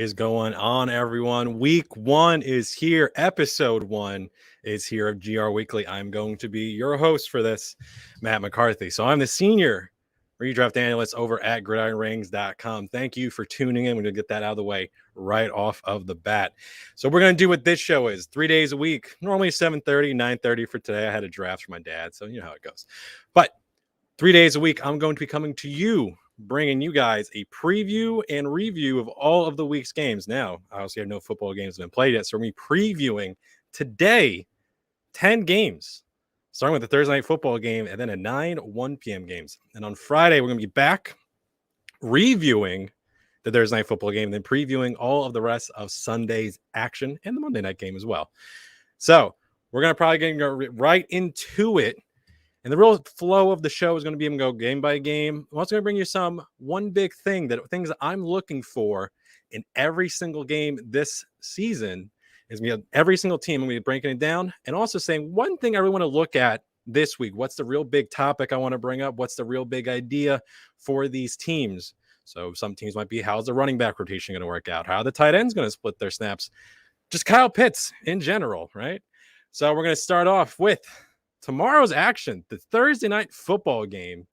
is going on, everyone? Week 1 is here. Episode 1 is here of GR Weekly. I'm going to be your host for this, Matt McCarthy. So I'm the senior redraft analyst over at gridironratings.com. Thank you for tuning in. We're going to get that out of the way right off of the bat. So we're going to do what this show is 3 days a week, normally 7:30, 9:30 for today. I had a draft for my dad, so you know how it goes. But 3 days a week, I'm going to be coming to you, bringing you guys a preview and review of all of the week's games. Now, obviously, I have no football games have been played yet, so we're going to be previewing today 10 games, starting with the Thursday night football game and then a 1 p.m. games. And on Friday, we're going to be back reviewing the Thursday night football game, and then previewing all of the rest of Sunday's action and the Monday night game as well. So we're going to probably go right into it. And the real flow of the show is going to be go game by game. I'm also going to bring you one big thing, things that I'm looking for in every single game this season. Is going to be every single team. I'm going to be breaking it down and also saying one thing I really want to look at this week. What's the real big topic I want to bring up? What's the real big idea for these teams? So some teams might be, how's the running back rotation going to work out? How are the tight ends going to split their snaps? Just Kyle Pitts in general, right? So we're going to start off with tomorrow's action, the Thursday night football game,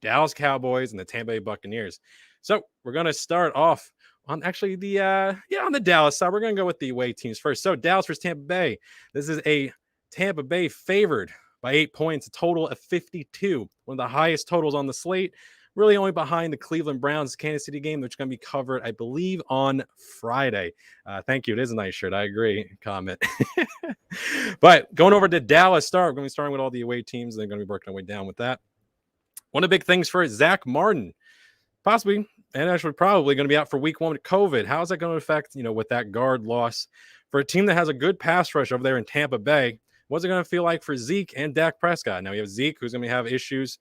Dallas Cowboys and the Tampa Bay Buccaneers. So we're going to start off on actually on the Dallas side. We're going to go with the away teams first. So Dallas versus Tampa Bay. This is a Tampa Bay favored by 8 points, a total of 52. One of the highest totals on the slate, really only behind the Cleveland Browns Kansas City game, which is going to be covered, I believe, on Friday. Thank you. It is a nice shirt. I agree. Comment. But going over to Dallas we're going to be starting with all the away teams. They're going to be working our way down with that. One of the big things for Zack Martin, possibly, and actually probably going to be out for week 1 with COVID. How is that going to affect, with that guard loss for a team that has a good pass rush over there in Tampa Bay? What's it going to feel like for Zeke and Dak Prescott? Now we have Zeke, who's going to have issues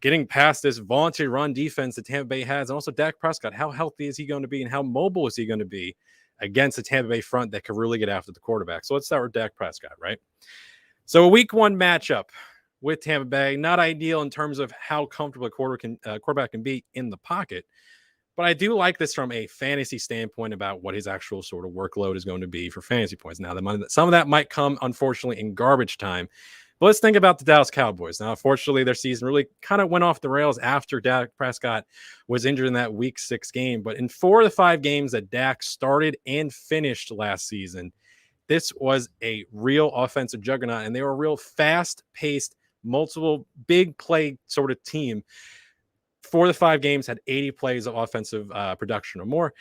getting past this vaunted run defense that Tampa Bay has. And also Dak Prescott, how healthy is he going to be and how mobile is he going to be against the Tampa Bay front that could really get after the quarterback? So let's start with Dak Prescott, right? So a week 1 matchup with Tampa Bay, not ideal in terms of how comfortable a quarterback can be in the pocket. But I do like this from a fantasy standpoint about what his actual sort of workload is going to be for fantasy points. Now, some of that might come, unfortunately, in garbage time. But let's think about the Dallas Cowboys. Now, unfortunately, their season really kind of went off the rails after Dak Prescott was injured in that week 6 game. But in 4 of the 5 games that Dak started and finished last season, this was a real offensive juggernaut, and they were a real fast-paced, multiple big play sort of team. 4 of the 5 games had 80 plays of offensive production or more,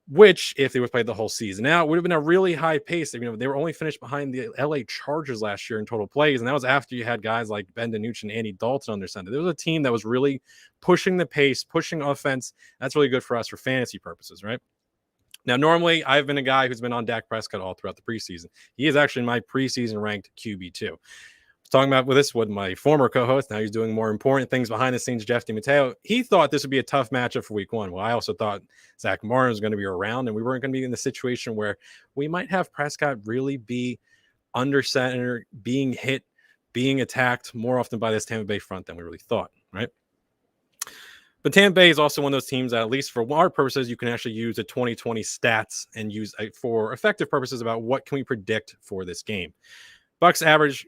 which, if they would play the whole season out, would have been a really high pace. They were only finished behind the LA Chargers last year in total plays, and that was after you had guys like Ben DiNucci and Andy Dalton on their center. There was a team that was really pushing the pace, pushing offense. That's really good for us for fantasy purposes, right? Now, normally, I've been a guy who's been on Dak Prescott all throughout the preseason. He is actually my preseason ranked QB2. Talking about with my former co-host, now he's doing more important things behind the scenes, Jeff DiMatteo. He thought this would be a tough matchup for week 1. Well, I also thought Zack Martin was going to be around, and we weren't going to be in the situation where we might have Prescott really be under center, being hit, being attacked more often by this Tampa Bay front than we really thought, right? But Tampa Bay is also one of those teams that, at least for our purposes, you can actually use the 2020 stats and use for effective purposes about what can we predict for this game. Bucks average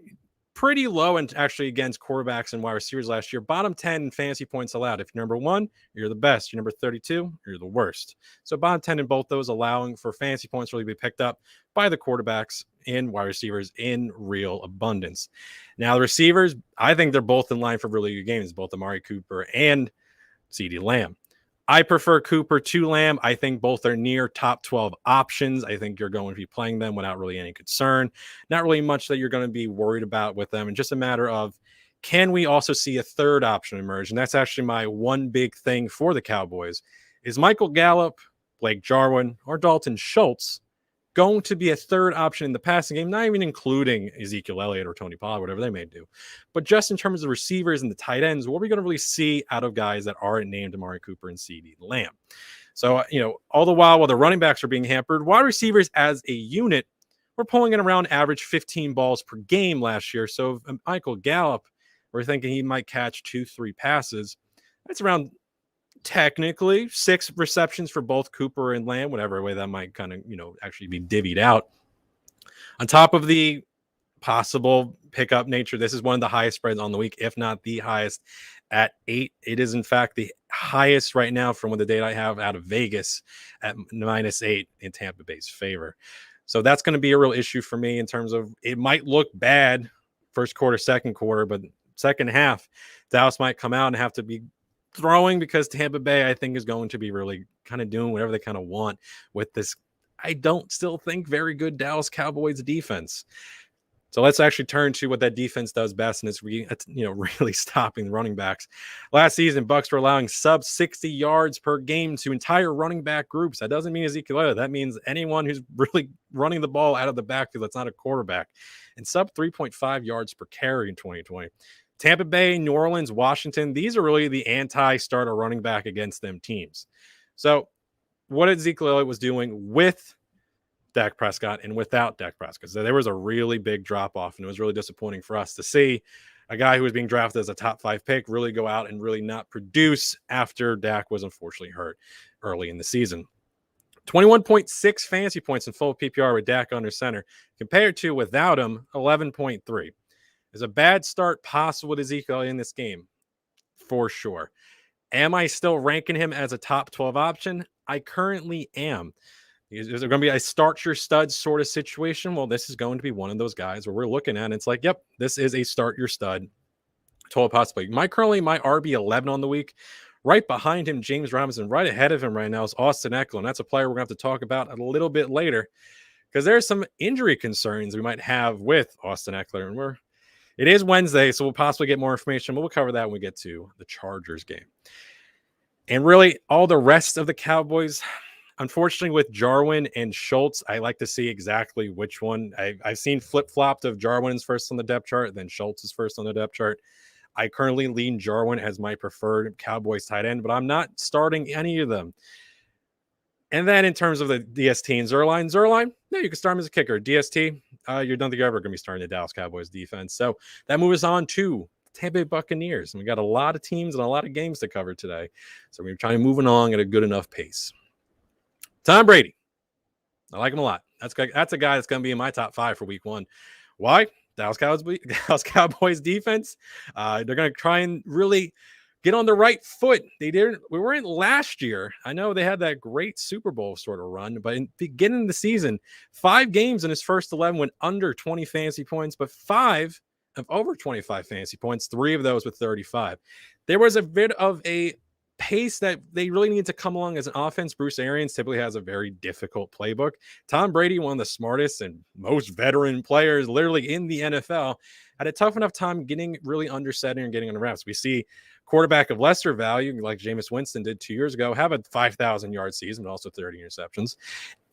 pretty low and actually against quarterbacks and wide receivers last year. Bottom 10 in fantasy points allowed. If you're number 1, you're the best. You're number 32, you're the worst. So bottom 10 in both those, allowing for fantasy points really be picked up by the quarterbacks and wide receivers in real abundance. Now, the receivers, I think they're both in line for really good games, both Amari Cooper and CeeDee Lamb. I prefer Cooper to Lamb. I think both are near top 12 options. I think you're going to be playing them without really any concern. Not really much that you're going to be worried about with them. And just a matter of, can we also see a third option emerge? And that's actually my one big thing for the Cowboys. Is Michael Gallup, Blake Jarwin, or Dalton Schultz going to be a third option in the passing game, not even including Ezekiel Elliott or Tony Pollard, whatever they may do. But just in terms of receivers and the tight ends, what are we going to really see out of guys that aren't named Amari Cooper and CeeDee Lamb? So, all the while the running backs are being hampered, wide receivers as a unit, we're pulling in around average 15 balls per game last year. So if Michael Gallup, we're thinking he might catch 2-3 passes. That's around technically 6 receptions for both Cooper and Lamb, whatever way that might kind of, actually be divvied out. On top of the possible pickup nature, this is one of the highest spreads on the week, if not the highest, at 8. It is, in fact, the highest right now from the data I have out of Vegas at -8 in Tampa Bay's favor. So that's going to be a real issue for me in terms of it might look bad first quarter, second quarter, but second half, Dallas might come out and have to be throwing because Tampa Bay, I think, is going to be really kind of doing whatever they kind of want with this. I don't still think very good Dallas Cowboys defense. So let's actually turn to what that defense does best, and it's really stopping the running backs. Last season, Bucs were allowing sub 60 yards per game to entire running back groups. That doesn't mean Ezekiel Elliott. That means anyone who's really running the ball out of the backfield that's not a quarterback. And sub 3.5 yards per carry in 2020. Tampa Bay, New Orleans, Washington, these are really the anti-starter running back against them teams. So what Ezekiel Elliott was doing with Dak Prescott and without Dak Prescott. So there was a really big drop-off, and it was really disappointing for us to see a guy who was being drafted as a top 5 pick really go out and really not produce after Dak was unfortunately hurt early in the season. 21.6 fantasy points in full PPR with Dak under center compared to without him 11.3. Is a bad start possible with Ezekiel in this game? For sure. Am I still ranking him as a top 12 option? I currently am. Is there going to be a start your stud sort of situation? Well, this is going to be one of those guys where we're looking at it. It's like, yep, this is a start your stud. Total possibility. Currently my RB 11 on the week. Right behind him, James Robinson. Right ahead of him right now is Austin Eckler. And that's a player we're going to have to talk about a little bit later because there's some injury concerns we might have with Austin Eckler. And it is Wednesday, so we'll possibly get more information. But we'll cover that when we get to the Chargers game. And really, all the rest of the Cowboys, unfortunately, with Jarwin and Schultz, I like to see exactly which one. I've seen flip-flopped of Jarwin's first on the depth chart, then Schultz is first on the depth chart. I currently lean Jarwin as my preferred Cowboys tight end, but I'm not starting any of them. And then in terms of the DST and Zerline, no, you can start him as a kicker. DST, you don't think you're ever going to be starting the Dallas Cowboys defense. So that moves us on to Tampa Bay Buccaneers. And we got a lot of teams and a lot of games to cover today. So we're trying to move along at a good enough pace. Tom Brady. I like him a lot. That's a guy that's going to be in my top 5 for week 1. Why? Dallas Cowboys defense. They're going to try and really get on the right foot. We weren't last year. I know they had that great Super Bowl sort of run, but in the beginning of the season, 5 games in his first 11 went under 20 fantasy points, but 5 of over 25 fantasy points, 3 of those with 35. There was a bit of a pace that they really need to come along as an offense. Bruce Arians typically has a very difficult playbook. Tom Brady, one of the smartest and most veteran players literally in the NFL, had a tough enough time getting really under center and getting on the reps. We see quarterback of lesser value, like Jameis Winston did 2 years ago, have a 5,000-yard season, but also 30 interceptions.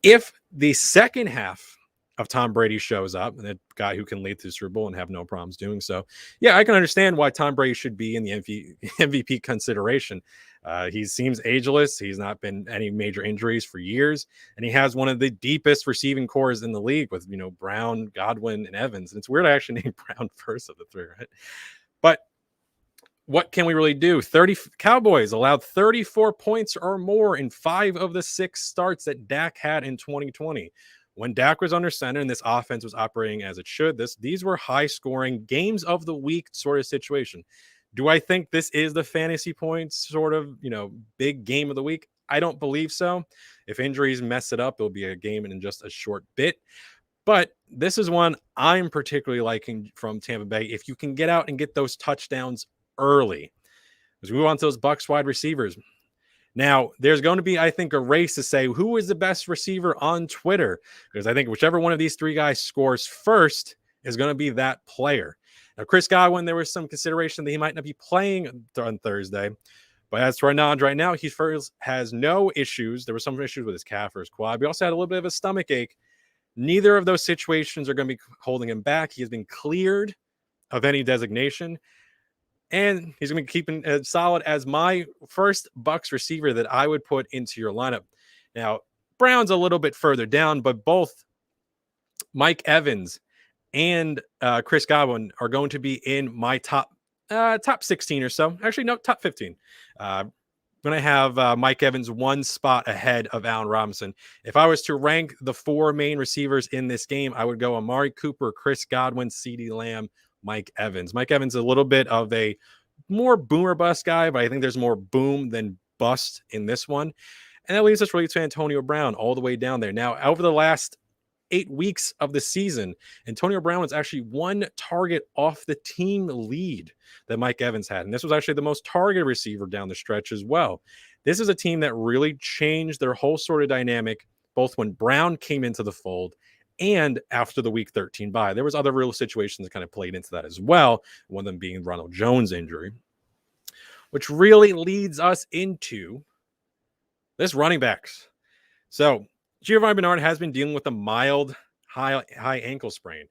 If the second half of Tom Brady shows up, and a guy who can lead to the Super Bowl and have no problems doing so, yeah, I can understand why Tom Brady should be in the MVP consideration. He seems ageless. He's not been any major injuries for years, and he has one of the deepest receiving cores in the league with, Brown, Godwin, and Evans. And it's weird I actually named Brown first of the 3, right? But what can we really do? Cowboys allowed 34 points or more in 5 of the 6 starts that Dak had in 2020. When Dak was under center and this offense was operating as it should, these were high-scoring games of the week sort of situation. Do I think this is the fantasy points sort of, big game of the week? I don't believe so. If injuries mess it up, it'll be a game in just a short bit. But this is one I'm particularly liking from Tampa Bay. If you can get out and get those touchdowns early, as we move on to those Bucs wide receivers. Now, there's going to be, I think, a race to say who is the best receiver on Twitter, because I think whichever one of these 3 guys scores first is going to be that player. Now, Chris Godwin, there was some consideration that he might not be playing on Thursday, but as for right now, he first has no issues. There were some issues with his calf or his quad. He also had a little bit of a stomach ache. Neither of those situations are going to be holding him back. He has been cleared of any designation. And he's going to be keeping as solid as my first Bucs receiver that I would put into your lineup. Now, Brown's a little bit further down, but both Mike Evans and Chris Godwin are going to be in my top 16 or so. Actually, no, top 15. going to have Mike Evans one spot ahead of Allen Robinson. If I was to rank the four main receivers in this game, I would go Amari Cooper, Chris Godwin, CeeDee Lamb, Mike Evans. Mike Evans is a little bit of a more boomer bust guy, but I think there's more boom than bust in this one. And that leaves us really to Antonio Brown all the way down there. Now, over the last 8 weeks of the season, Antonio Brown was actually one target off the team lead that Mike Evans had. And this was actually the most targeted receiver down the stretch as well. This is a team that really changed their whole sort of dynamic, both when Brown came into the fold and after the week 13 bye. There was other real situations that kind of played into that as well, one of them being Ronald Jones' injury, which really leads us into this running backs. So Giovanni Bernard has been dealing with a mild high ankle sprain.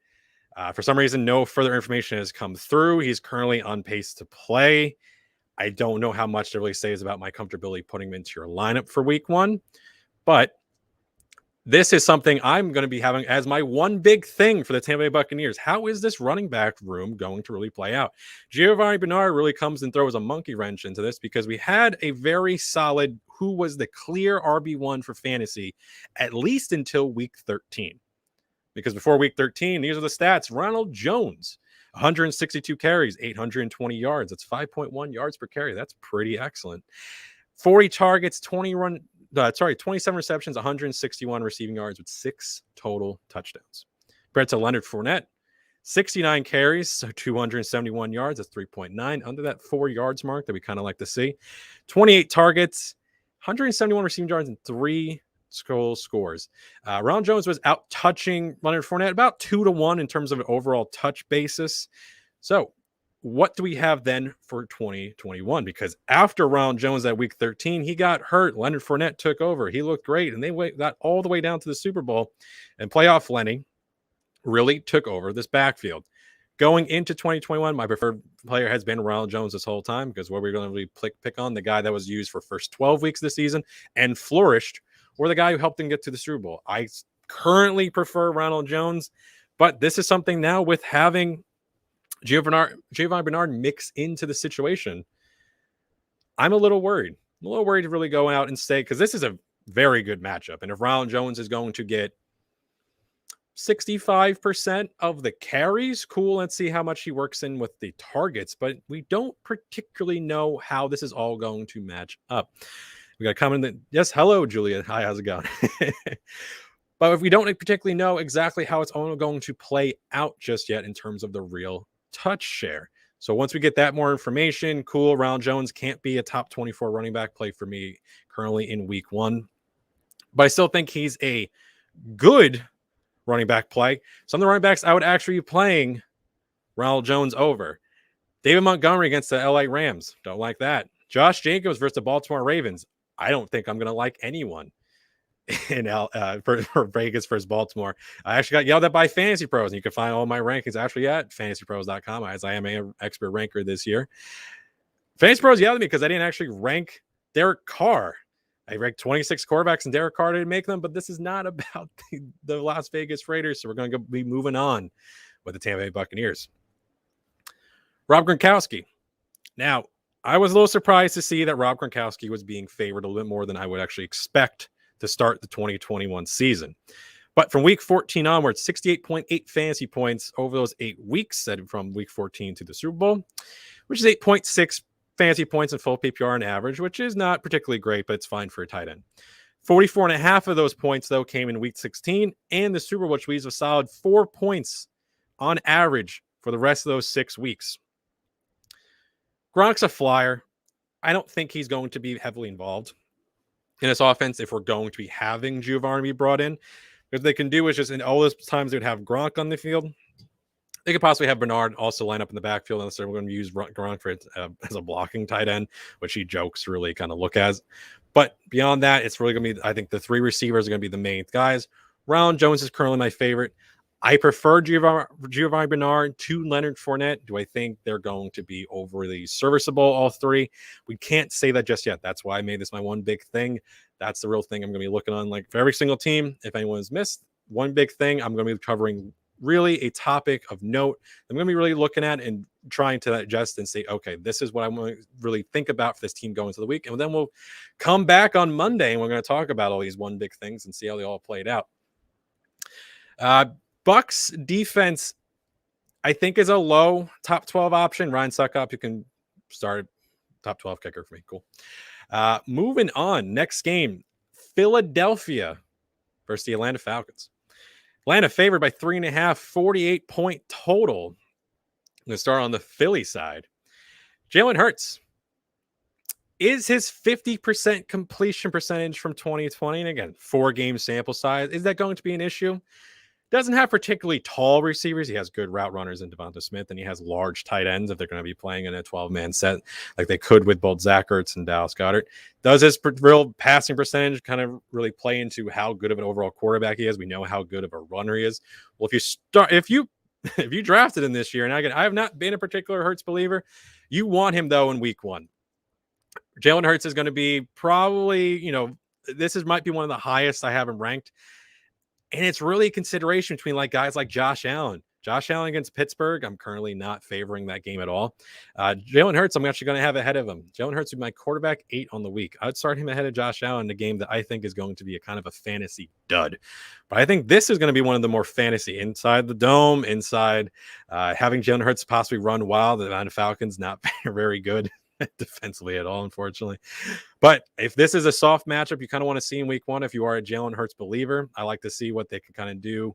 For some reason, no further information has come through. He's currently on pace to play. I don't know how much to really say is about my comfortability putting him into your lineup for week one, but this is something I'm going to be having as my one big thing for the Tampa Bay Buccaneers. How is this running back room going to really play out? Giovanni Bernard really comes and throws a monkey wrench into this because we had a very solid who was the clear RB1 for fantasy, at least until week 13. Because before week 13, these are the stats. Ronald Jones, 162 carries, 820 yards. That's 5.1 yards per carry. That's pretty excellent. 40 targets, 27 receptions, 161 receiving yards with 6 total touchdowns. Compared to Leonard Fournette, 69 carries, so 271 yards. That's 3.9, under that 4 yards mark that we kind of like to see. 28 targets, 171 receiving yards, and 3 scores. Ronald Jones was out touching Leonard Fournette about 2-1 in terms of an overall touch basis. So what do we have then for 2021? Because after Ronald Jones at week 13, he got hurt. Leonard Fournette took over. He looked great, and they got all the way down to the Super Bowl. And playoff Lenny really took over this backfield. Going into 2021, my preferred player has been Ronald Jones this whole time, because what we're going to really pick on, the guy that was used for first 12 weeks of the season and flourished, or the guy who helped them get to the Super Bowl. I currently prefer Ronald Jones, but this is something now with having Giovanni Bernard mix into the situation. I'm a little worried. I'm a little worried to really go out and say, because this is a very good matchup. And if Ronald Jones is going to get 65% of the carries, cool. Let's see how much he works in with the targets. But we don't particularly know how this is all going to match up. We got a comment that, yes, hello, Julia. Hi, how's it going? But if we don't particularly know exactly how it's all going to play out just yet in terms of the real touch share. So once we get that more information, cool. Ronald Jones can't be a top 24 running back play for me currently in week one. But I still think he's a good running back play. Some of the running backs I would actually be playing Ronald Jones over. David Montgomery against the LA Rams. Don't like that. Josh Jacobs versus the Baltimore Ravens. I don't think I'm going to like anyone in for Vegas versus Baltimore. I actually got yelled at by Fantasy Pros, and you can find all my rankings actually at fantasypros.com, as I am an expert ranker this year. Fantasy Pros yelled at me because I didn't actually rank Derek Carr. I ranked 26 quarterbacks, and Derek Carr didn't make them, but this is not about the Las Vegas Raiders, so we're going to be moving on with the Tampa Bay Buccaneers. Rob Gronkowski. Now, I was a little surprised to see that Rob Gronkowski was being favored a little bit more than I would actually expect to start the 2021 season. But from week 14 onwards, 68.8 fantasy points over those 8 weeks, from week 14 to the Super Bowl, which is 8.6 fantasy points in full PPR on average, which is not particularly great, but it's fine for a tight end. 44.5 of those points, though, came in week 16 and the Super Bowl, which leaves a solid 4 points on average for the rest of those 6 weeks. Gronk's a flyer. I don't think he's going to be heavily involved in this offense if we're going to be having Giovanni be brought in. What they can do is just, in all those times they would have Gronk on the field, they could possibly have Bernard also line up in the backfield, unless they're going to use Gronk for it as a blocking tight end, which he jokes really kind of look as. But beyond that, it's really going to be, I think the 3 receivers are going to be the main guys. Ronald Jones is currently my favorite. I prefer Giovanni Bernard to Leonard Fournette. Do I think they're going to be overly serviceable, all 3? We can't say that just yet. That's why I made this my one big thing. That's the real thing I'm going to be looking on. Like for every single team, if anyone's missed one big thing, I'm going to be covering really a topic of note I'm going to be really looking at and trying to adjust and say, okay, this is what I'm going to really think about for this team going into the week. And then we'll come back on Monday and we're going to talk about all these one big things and see how they all played out. Bucks defense, I think, is a low top 12 option. Ryan Suckup, you can start top 12 kicker for me. Cool. Moving on. Next game, Philadelphia versus the Atlanta Falcons. Atlanta favored by 3.5, 48-point total. I'm going to start on the Philly side. Jalen Hurts. Is his 50% completion percentage from 2020, and again, 4-game sample size, is that going to be an issue? Doesn't have particularly tall receivers. He has good route runners in Devonta Smith, and he has large tight ends if they're going to be playing in a 12-man set like they could with both Zach Ertz and Dallas Goedert. Does his real passing percentage kind of really play into how good of an overall quarterback he is? We know how good of a runner he is. Well, if you drafted him this year, and I have not been a particular Hurts believer, you want him though in week 1. Jalen Hurts is going to be probably, might be one of the highest I have him ranked. And it's really a consideration between guys like Josh Allen. Josh Allen against Pittsburgh, I'm currently not favoring that game at all. Jalen Hurts, I'm actually going to have ahead of him. Jalen Hurts would be my quarterback 8 on the week. I'd start him ahead of Josh Allen in a game that I think is going to be a kind of a fantasy dud. But I think this is going to be one of the more fantasy inside the dome, having Jalen Hurts possibly run wild. The Atlanta Falcons not very good defensively at all, unfortunately. But if this is a soft matchup you kind of want to see in week 1, if you are a Jalen Hurts believer, I like to see what they can kind of do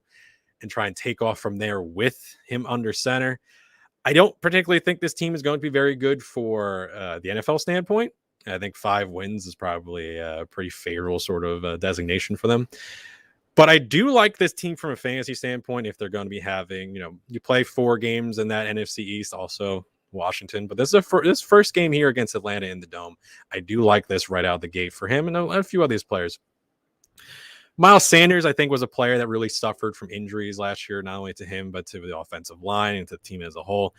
and try and take off from there with him under center. I don't particularly think this team is going to be very good for the NFL standpoint. I think 5 wins is probably a pretty favorable sort of designation for them. But I do like this team from a fantasy standpoint if they're going to be having, you play 4 games in that NFC East, also Washington, but this is this first game here against Atlanta in the Dome. I do like this right out of the gate for him and a few of these players. Miles Sanders, I think, was a player that really suffered from injuries last year, not only to him, but to the offensive line and to the team as a whole.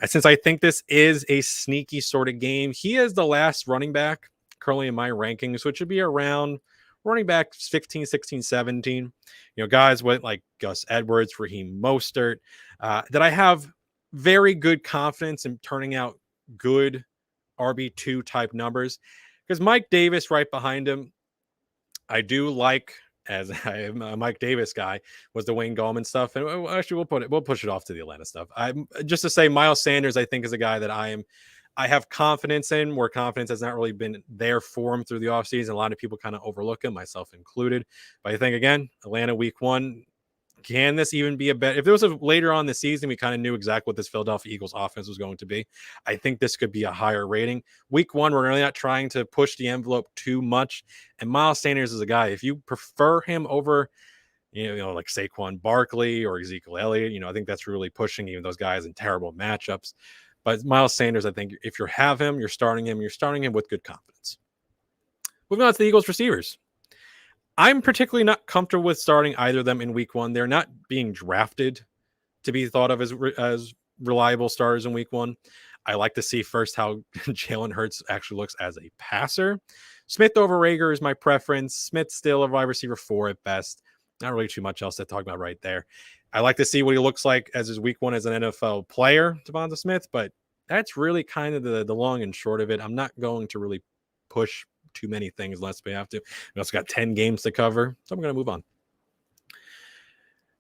Since I think this is a sneaky sort of game, he is the last running back currently in my rankings, which would be around running back 15, 16, 17. Guys with like Gus Edwards, Raheem Mostert, that I have very good confidence in turning out good RB2 type numbers, because Mike Davis right behind him, I do like, as I am a Mike Davis guy, was the Wayne Gallman stuff. And actually we'll push it off to the Atlanta stuff. I'm just to say Miles Sanders, I think, is a guy that I have confidence in, where confidence has not really been there for him through the offseason. A lot of people kind of overlook him, myself included. But I think, again, Atlanta week 1, can this even be a bet? If there was a later on the season, we kind of knew exactly what this Philadelphia Eagles offense was going to be. I think this could be a higher rating. Week 1, we're really not trying to push the envelope too much. And Miles Sanders is a guy, if you prefer him over, like Saquon Barkley or Ezekiel Elliott, I think that's really pushing even those guys in terrible matchups. But Miles Sanders, I think if you have him, you're starting him with good confidence. Moving on to the Eagles receivers. I'm particularly not comfortable with starting either of them in week 1. They're not being drafted to be thought of as reliable starters in week 1. I like to see first how Jalen Hurts actually looks as a passer. Smith over Rager is my preference. Smith still a wide receiver 4 at best. Not really too much else to talk about right there. I like to see what he looks like as his week 1 as an NFL player, Devonta Smith, but that's really kind of the long and short of it. I'm not going to really push too many things unless we have to. We also got 10 games to cover, so I'm going to move on.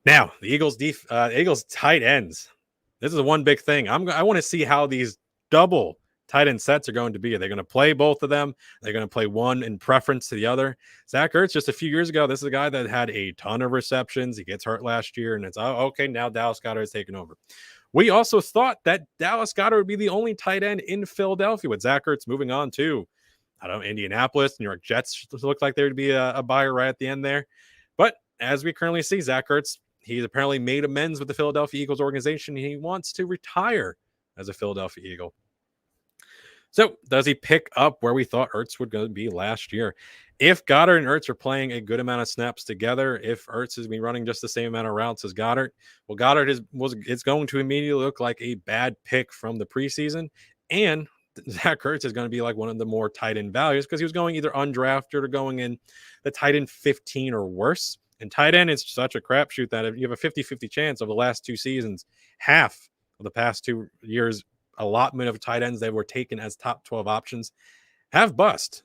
Now, the Eagles tight ends. This is one big thing. I want to see how these double tight end sets are going to be. Are they going to play both of them? They're going to play one in preference to the other. Zach Ertz, just a few years ago, this is a guy that had a ton of receptions. He gets hurt last year, and it's, okay, now Dallas Goedert is taking over. We also thought that Dallas Goedert would be the only tight end in Philadelphia, with Zach Ertz moving on to, Indianapolis. New York Jets looked like there would be a buyer right at the end there. But as we currently see, Zach Ertz, he's apparently made amends with the Philadelphia Eagles organization. He wants to retire as a Philadelphia Eagle. So does he pick up where we thought Ertz would be last year? If Goddard and Ertz are playing a good amount of snaps together, if Ertz is running just the same amount of routes as Goddard, well, Goddard it's going to immediately look like a bad pick from the preseason. And Zach Ertz is going to be like one of the more tight end values because he was going either undrafted or going in the tight end 15 or worse. And tight end is such a crapshoot that if you have a 50-50 chance of the last two seasons, half of the past 2 years allotment of tight ends that were taken as top 12 options have bust.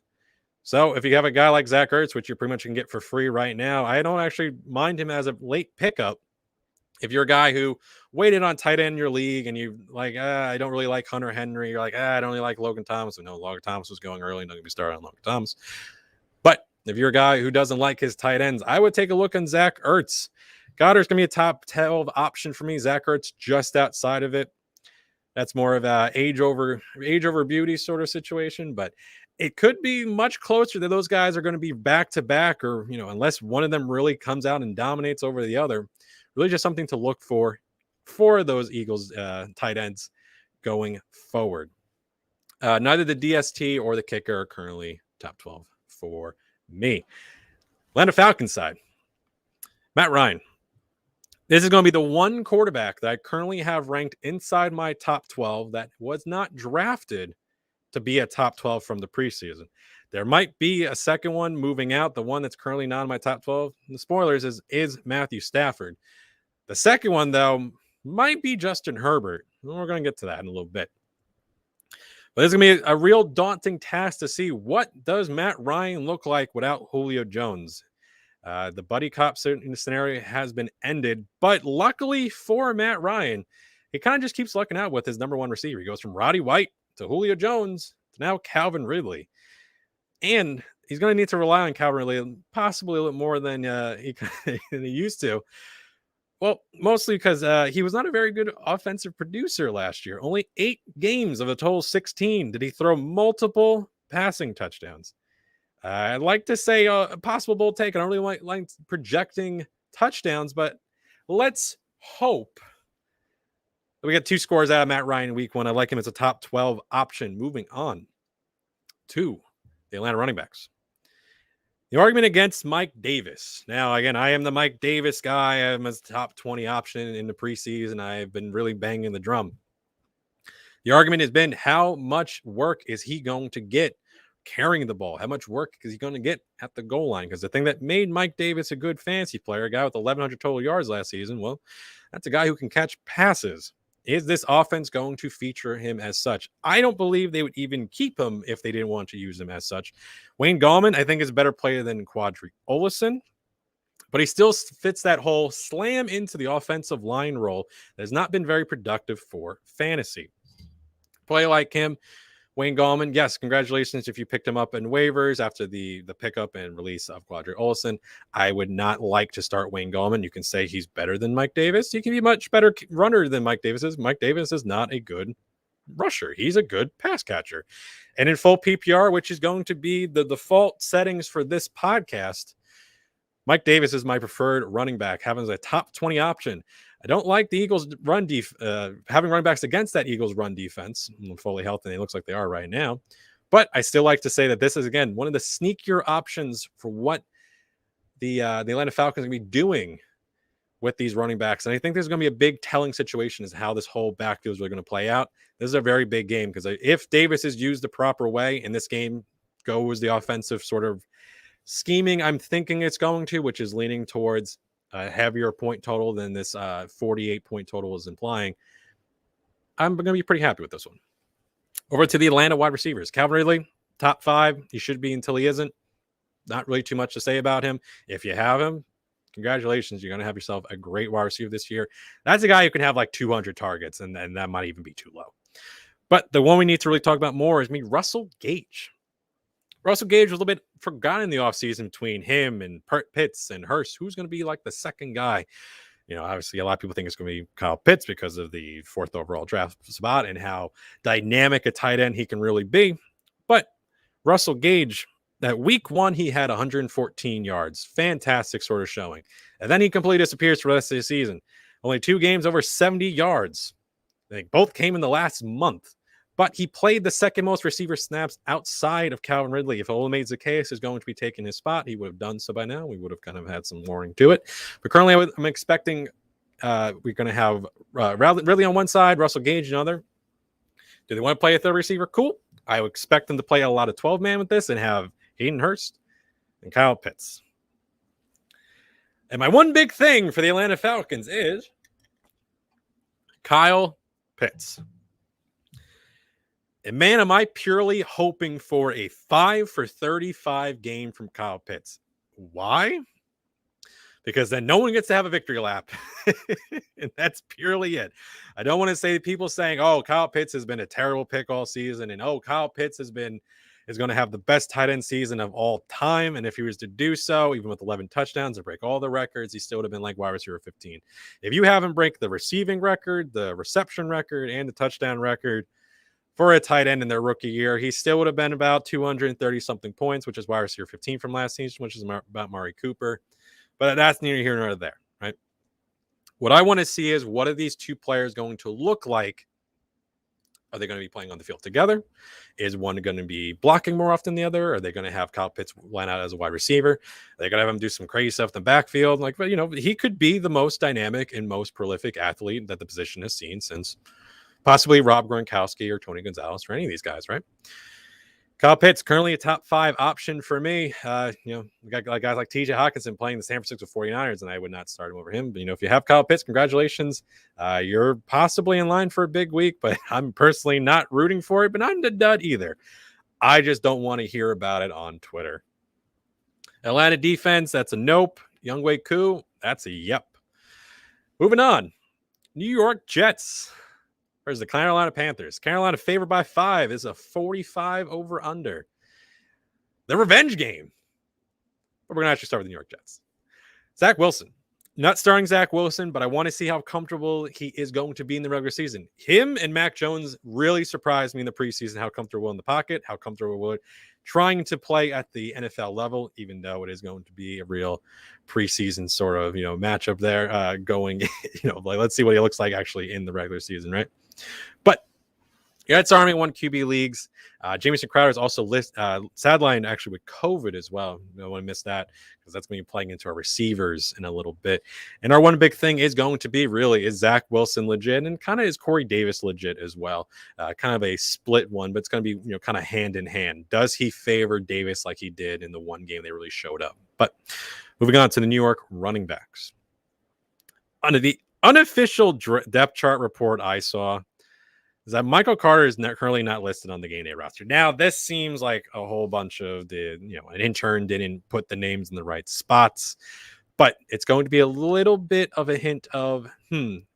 So if you have a guy like Zach Ertz, which you pretty much can get for free right now, I don't actually mind him as a late pickup. If you're a guy who waited on tight end in your league and you like, I don't really like Hunter Henry, you're like, I don't really like Logan Thomas. No, Logan Thomas was going early, not going to be started on Logan Thomas. But if you're a guy who doesn't like his tight ends, I would take a look on Zach Ertz. Goddard's going to be a top 12 option for me. Zach Ertz just outside of it. That's more of a age over beauty sort of situation, but it could be much closer that those guys are going to be back to back, or, unless one of them really comes out and dominates over the other. Really just something to look for those Eagles tight ends going forward. Neither the DST or the kicker are currently top 12 for me. Atlanta Falcons side. Matt Ryan. This is going to be the one quarterback that I currently have ranked inside my top 12 that was not drafted to be a top 12 from the preseason. There might be a second one moving out. The one that's currently not in my top 12, the spoilers, is Matthew Stafford. The second one, though, might be Justin Herbert. We're going to get to that in a little bit. But this is going to be a real daunting task to see what does Matt Ryan look like without Julio Jones. The buddy cop scenario has been ended, but luckily for Matt Ryan, he kind of just keeps lucking out with his number one receiver. He goes from Roddy White to Julio Jones to now Calvin Ridley. And he's going to need to rely on Calvin Ridley possibly a little more than he used to. Well, mostly because he was not a very good offensive producer last year. Only 8 games of a total 16 did he throw multiple passing touchdowns. I'd like to say a possible bold take. I don't really like projecting touchdowns, but let's hope. We got 2 scores out of Matt Ryan in week 1. I like him as a top 12 option. Moving on to the Atlanta running backs. The argument against Mike Davis. Now, again, I am the Mike Davis guy. I am his top 20 option in the preseason. I've been really banging the drum. The argument has been, how much work is he going to get carrying the ball? How much work is he going to get at the goal line? Because the thing that made Mike Davis a good fantasy player, a guy with 1,100 total yards last season, well, that's a guy who can catch passes. Is this offense going to feature him as such? I don't believe they would even keep him if they didn't want to use him as such. Wayne Gallman, I think, is a better player than Quadri Olison, but he still fits that whole slam into the offensive line role that has not been very productive for fantasy. Play like him, Wayne Gallman, yes, congratulations if you picked him up in waivers after the pickup and release of Quadri Olison. I would not like to start Wayne Gallman. You can say he's better than Mike Davis. He can be a much better runner than Mike Davis is. Mike Davis is not a good rusher. He's a good pass catcher. And in full PPR, which is going to be the default settings for this podcast, Mike Davis is my preferred running back, having as a top 20 option. I don't like the Eagles having running backs against that Eagles run defense. Fully healthy, and it looks like they are right now. But I still like to say that this is, again, one of the sneakier options for what the Atlanta Falcons are going to be doing with these running backs. And I think there's going to be a big telling situation as how this whole backfield is really going to play out. This is a very big game because if Davis is used the proper way and this game goes the offensive sort of scheming I'm thinking it's going to, which is leaning towards a heavier point total than this 48 point total is implying, I'm going to be pretty happy with this one. Over to the Atlanta wide receivers. Calvin Ridley, top 5. He should be until he isn't. Not really too much to say about him. If you have him, congratulations. You're going to have yourself a great wide receiver this year. That's a guy who can have like 200 targets, and that might even be too low. But the one we need to really talk about more is Russell Gage. Russell Gage was a little bit forgotten in the offseason between him and Pitts and Hurst. Who's going to be like the second guy? Obviously a lot of people think it's going to be Kyle Pitts because of the 4th overall draft spot and how dynamic a tight end he can really be. But Russell Gage, that week 1, he had 114 yards. Fantastic sort of showing. And then he completely disappears for the rest of the season. Only 2 games over 70 yards. I think both came in the last month. But he played the second most receiver snaps outside of Calvin Ridley. If Olamide Zaccheaus is going to be taking his spot, he would have done so by now. We would have kind of had some warning to it. But currently, I'm expecting we're going to have Ridley on one side, Russell Gage another. Do they want to play a third receiver? Cool. I would expect them to play a lot of 12-man with this and have Hayden Hurst and Kyle Pitts. And my one big thing for the Atlanta Falcons is Kyle Pitts. And man, am I purely hoping for a 5 for 35 game from Kyle Pitts. Why? Because then no one gets to have a victory lap. And that's purely it. I don't want to say people saying, oh, Kyle Pitts has been a terrible pick all season. And oh, Kyle Pitts is going to have the best tight end season of all time. And if he was to do so, even with 11 touchdowns or break all the records, he still would have been like wide receiver 15. If you haven't break the receiving record, the reception record, and the touchdown record for a tight end in their rookie year, he still would have been about 230 something points, which is wide receiver 15 from last season, which is about Mari Cooper. But that's neither here nor there, right? What I want to see is, what are these two players going to look like? Are they going to be playing on the field together? Is one going to be blocking more often than the other? Are they going to have Kyle Pitts line out as a wide receiver? Are they going to have him do some crazy stuff in the backfield? Like, but he could be the most dynamic and most prolific athlete that the position has seen since possibly Rob Gronkowski or Tony Gonzalez, or any of these guys, right? Kyle Pitts, currently a top 5 option for me. We got guys like TJ Hawkinson playing the San Francisco 49ers, and I would not start him over him. But, if you have Kyle Pitts, congratulations. You're possibly in line for a big week, but I'm personally not rooting for it, but not a dud either. I just don't want to hear about it on Twitter. Atlanta defense, that's a nope. Younghoe Koo, that's a yep. Moving on. New York Jets. Where's the Carolina Panthers? Carolina favored by 5 is a 45 over under. The revenge game. But we're going to actually start with the New York Jets. Zach Wilson. Not starting Zach Wilson, but I want to see how comfortable he is going to be in the regular season. Him and Mac Jones really surprised me in the preseason, how comfortable in the pocket, how comfortable trying to play at the NFL level, even though it is going to be a real preseason sort of, matchup there going, let's see what he looks like actually in the regular season, right? But it's Army 1 QB leagues. Jamison Crowder is also sidelined actually with COVID as well. I don't want to miss that, because that's going to be playing into our receivers in a little bit. And our one big thing is going to be really, is Zach Wilson legit, and kind of is Corey Davis legit as well. Kind of a split one, but it's going to be kind of hand in hand. Does he favor Davis like he did in the one game they really showed up? But moving on to the New York running backs. Under the unofficial depth chart report I saw, is that Michael Carter is currently not listed on the game day roster. Now, this seems like a whole bunch of an intern didn't put the names in the right spots, but it's going to be a little bit of a hint of,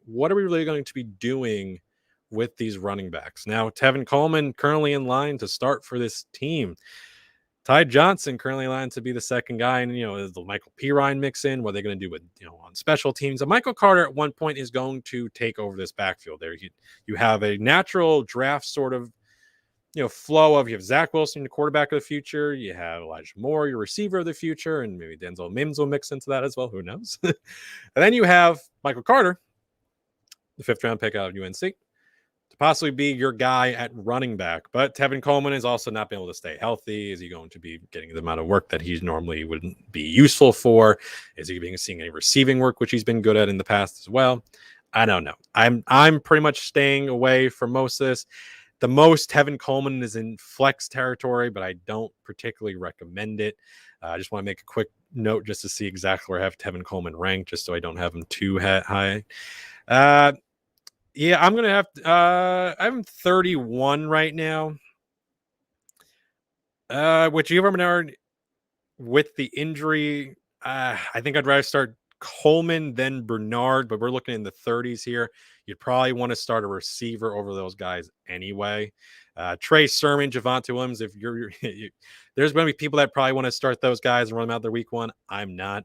what are we really going to be doing with these running backs? Now, Tevin Coleman currently in line to start for this team. Ty Johnson currently in line to be the second guy, and is the Michael Pirine mix in? What are they going to do with on special teams? And Michael Carter at one point is going to take over this backfield. There, you have a natural draft sort of flow of, you have Zach Wilson, the quarterback of the future. You have Elijah Moore, your receiver of the future, and maybe Denzel Mims will mix into that as well. Who knows? And then you have Michael Carter, the 5th round pick out of UNC, to possibly be your guy at running back. But Tevin Coleman is also not being able to stay healthy. Is he going to be getting the amount of work that he normally wouldn't be useful for? Is he seeing any receiving work, which he's been good at in the past as well? I don't know. I'm pretty much staying away from most of this. The most Tevin Coleman is in flex territory, but I don't particularly recommend it. I just want to make a quick note just to see exactly where I have Tevin Coleman ranked, just so I don't have him too high. Yeah, I'm going to have I'm 31 right now. With Gio Bernard with the injury, I think I'd rather start Coleman than Bernard, but we're looking in the 30s here. You'd probably want to start a receiver over those guys anyway. Trey Sermon, Javonte Williams, if there's going to be people that probably want to start those guys and run them out their week one. I'm not.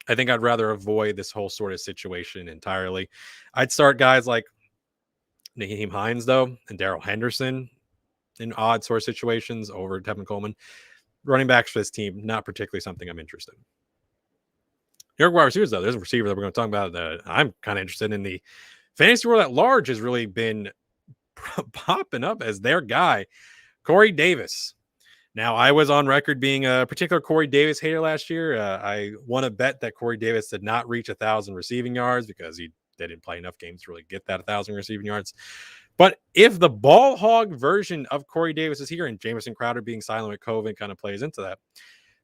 I think I'd rather avoid this whole sort of situation entirely. I'd start guys like Nyheim Hines, though, and Darrell Henderson in odd sort of situations over Tevin Coleman. Running backs for this team, not particularly something I'm interested in. New York wide receivers, though, there's a receiver that we're going to talk about that I'm kind of interested in. The fantasy world at large has really been popping up as their guy, Corey Davis. Now, I was on record being a particular Corey Davis hater last year. I won a bet that Corey Davis did not reach 1,000 receiving yards because they didn't play enough games to really get that 1,000 receiving yards. But if the ball hog version of Corey Davis is here, and Jamison Crowder being silent with COVID kind of plays into that,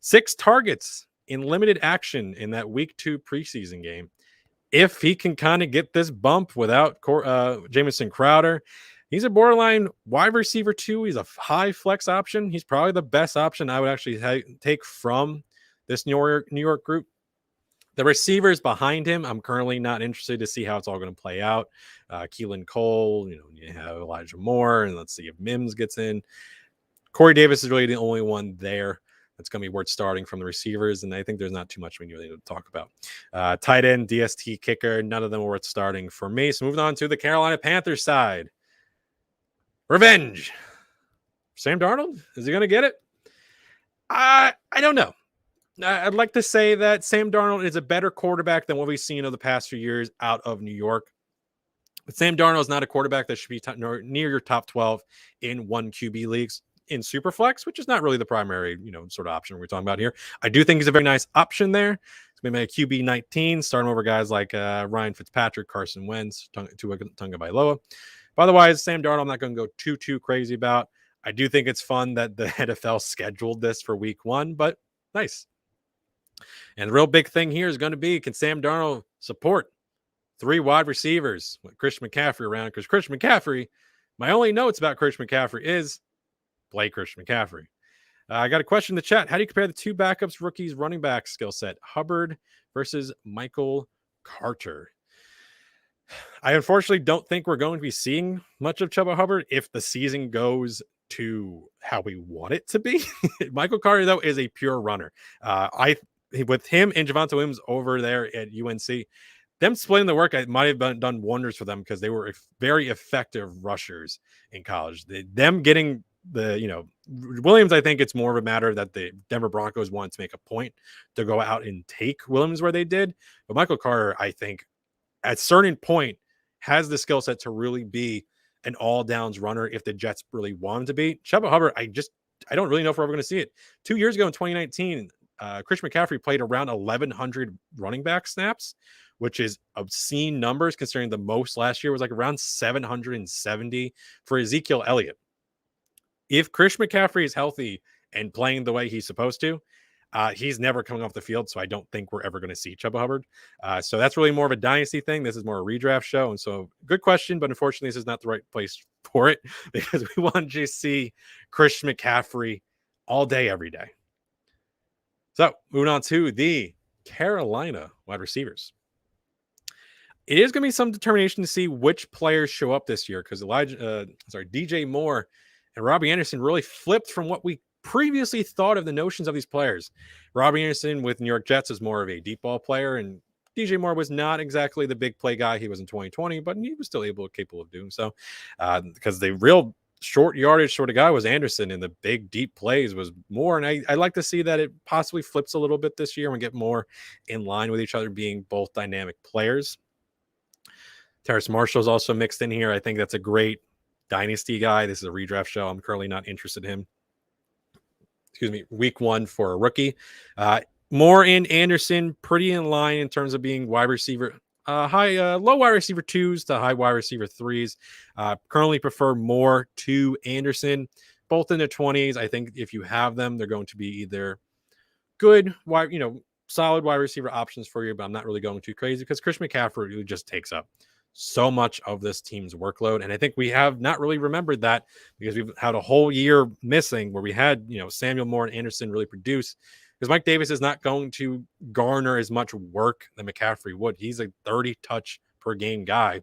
6 targets in limited action in that week 2 preseason game. If he can kind of get this bump without Jamison Crowder, He's a borderline wide receiver too. He's a high flex option. He's probably the best option I would actually take from this New York group. The receivers behind him, I'm currently not interested to see how it's all going to play out. Keelan Cole, you have Elijah Moore, and let's see if Mims gets in. Corey Davis is really the only one there that's going to be worth starting from the receivers, and I think there's not too much we need to talk about. Tight end, DST, kicker, none of them are worth starting for me. So moving on to the Carolina Panthers side. Revenge. Sam Darnold, is he going to get it? I don't know. I'd like to say that Sam Darnold is a better quarterback than what we've seen over the past few years out of New York. But Sam Darnold is not a quarterback that should be near your top 12 in 1 QB leagues in Superflex, which is not really the primary, sort of option we're talking about here. I do think he's a very nice option there. It's maybe a QB 19, starting over guys like Ryan Fitzpatrick, Carson Wentz, Tua Tagovailoa. But otherwise, Sam Darnold, I'm not going to go too crazy about. I do think it's fun that the NFL scheduled this for week 1, but nice. And the real big thing here is going to be, can Sam Darnold support 3 wide receivers with Christian McCaffrey around? Because Christian McCaffrey, my only notes about Christian McCaffrey is play Christian McCaffrey. I got a question in the chat. How do you compare the 2 backups rookies running back skill set? Hubbard versus Michael Carter. I unfortunately don't think we're going to be seeing much of Chuba Hubbard if the season goes to how we want it to be. Michael Carter, though, is a pure runner. With him and Javonte Williams over there at UNC, them splitting the work, it might have done wonders for them because they were very effective rushers in college. Them getting Williams, I think it's more of a matter that the Denver Broncos wanted to make a point to go out and take Williams where they did. But Michael Carter, I think, at a certain point, has the skill set to really be an all-downs runner if the Jets really want him to be. Chuba Hubbard, I don't really know if we're ever going to see it. 2 years ago in 2019, Chris McCaffrey played around 1,100 running back snaps, which is obscene numbers considering the most last year was like around 770 for Ezekiel Elliott. If Chris McCaffrey is healthy and playing the way he's supposed to, he's never coming off the field, so I don't think we're ever going to see Chuba Hubbard. So that's really more of a dynasty thing. This is more a redraft show, and so good question, but unfortunately, this is not the right place for it because we want to just see Chris McCaffrey all day, every day. So moving on to the Carolina wide receivers. It is going to be some determination to see which players show up this year because DJ Moore and Robbie Anderson really flipped from what we previously thought of the notions of these players. Robbie Anderson with New York Jets is more of a deep ball player, and DJ Moore was not exactly the big play guy he was in 2020, but he was still capable of doing so because the real short yardage sort of guy was Anderson, and the big deep plays was Moore. And I like to see that it possibly flips a little bit this year and get more in line with each other, being both dynamic players. Terrace Marshall is also mixed in here. I think that's a great dynasty guy. This is a redraft show. I'm currently not interested in him. Week 1 for a rookie. Moore and Anderson pretty in line in terms of being wide receiver, low wide receiver 2s to high wide receiver 3s. Currently prefer Moore to Anderson, both in the 20s. I think if you have them, they're going to be either good solid wide receiver options for you, but I'm not really going too crazy because Chris McCaffrey really just takes up so much of this team's workload. And I think we have not really remembered that because we've had a whole year missing where we had, Samuel Moore and Anderson really produce, because Mike Davis is not going to garner as much work than McCaffrey would. He's a 30 touch per game guy.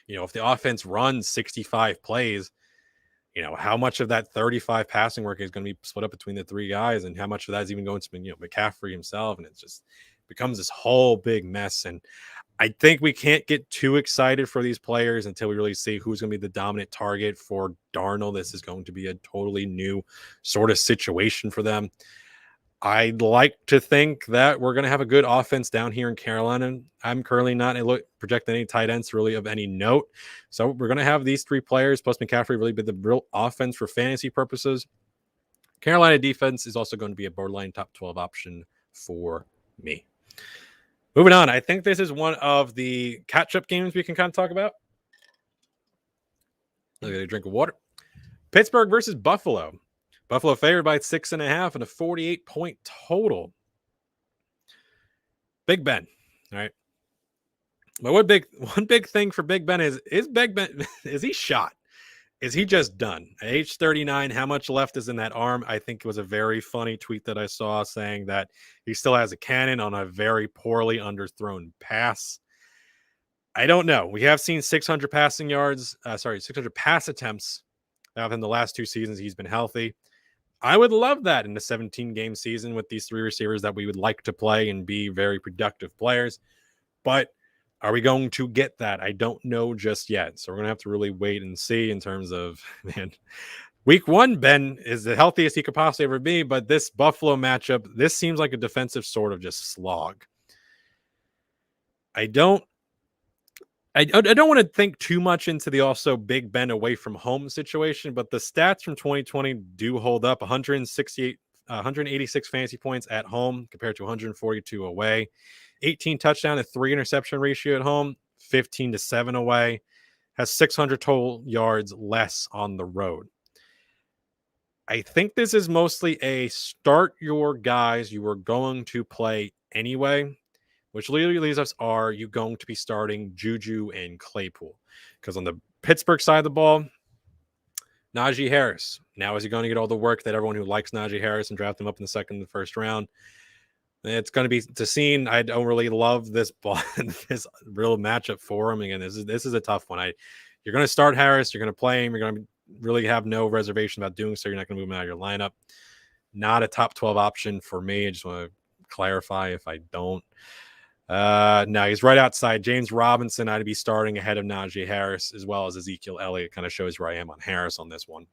If the offense runs 65 plays, how much of that 35 passing work is going to be split up between the 3 guys, and how much of that is even going to be, McCaffrey himself. And it just becomes this whole big mess. And I think we can't get too excited for these players until we really see who's going to be the dominant target for Darnold. This is going to be a totally new sort of situation for them. I'd like to think that we're going to have a good offense down here in Carolina. I'm currently not projecting any tight ends really of any note. So we're going to have these 3 players plus McCaffrey really be the real offense for fantasy purposes. Carolina defense is also going to be a borderline top 12 option for me. Moving on, I think this is one of the catch-up games we can kind of talk about. I'll get a drink of water. Pittsburgh versus Buffalo. Buffalo favored by 6.5 and a 48-point total. Big Ben, all right? But one big thing for Big Ben is Big Ben is he shot? Is he just done? At age 39, how much left is in that arm? I think it was a very funny tweet that I saw saying that he still has a cannon on a very poorly underthrown pass. I don't know. We have seen 600 passing yards, 600 pass attempts in the last 2 seasons. He's been healthy. I would love that in a 17-game season with these 3 receivers that we would like to play and be very productive players. But are we going to get that? I don't know just yet. So we're going to have to really wait and see in terms of, man, week 1, Ben is the healthiest he could possibly ever be. But this Buffalo matchup, this seems like a defensive sort of just slog. I don't want to think too much into the also Big Ben away from home situation, but the stats from 2020 do hold up. 186 fantasy points at home compared to 142 away. 18 touchdown and 3 interception ratio at home, 15-7 away. Has 600 total yards less on the road. I think this is mostly a start your guys you are going to play anyway, which literally leaves us, are you going to be starting Juju and Claypool? Because on the Pittsburgh side of the ball, Najee Harris. Now is he going to get all the work that everyone who likes Najee Harris and draft him up in the second and the first round? It's going to be seen. I don't really love this this real matchup for him. Again, this is a tough one. You're going to start Harris. You're going to play him. You're going to really have no reservation about doing so. You're not going to move him out of your lineup. Not a top 12 option for me. I just want to clarify if I don't. No, he's right outside. James Robinson, I'd be starting ahead of Najee Harris as well as Ezekiel Elliott. Kind of shows where I am on Harris on this one.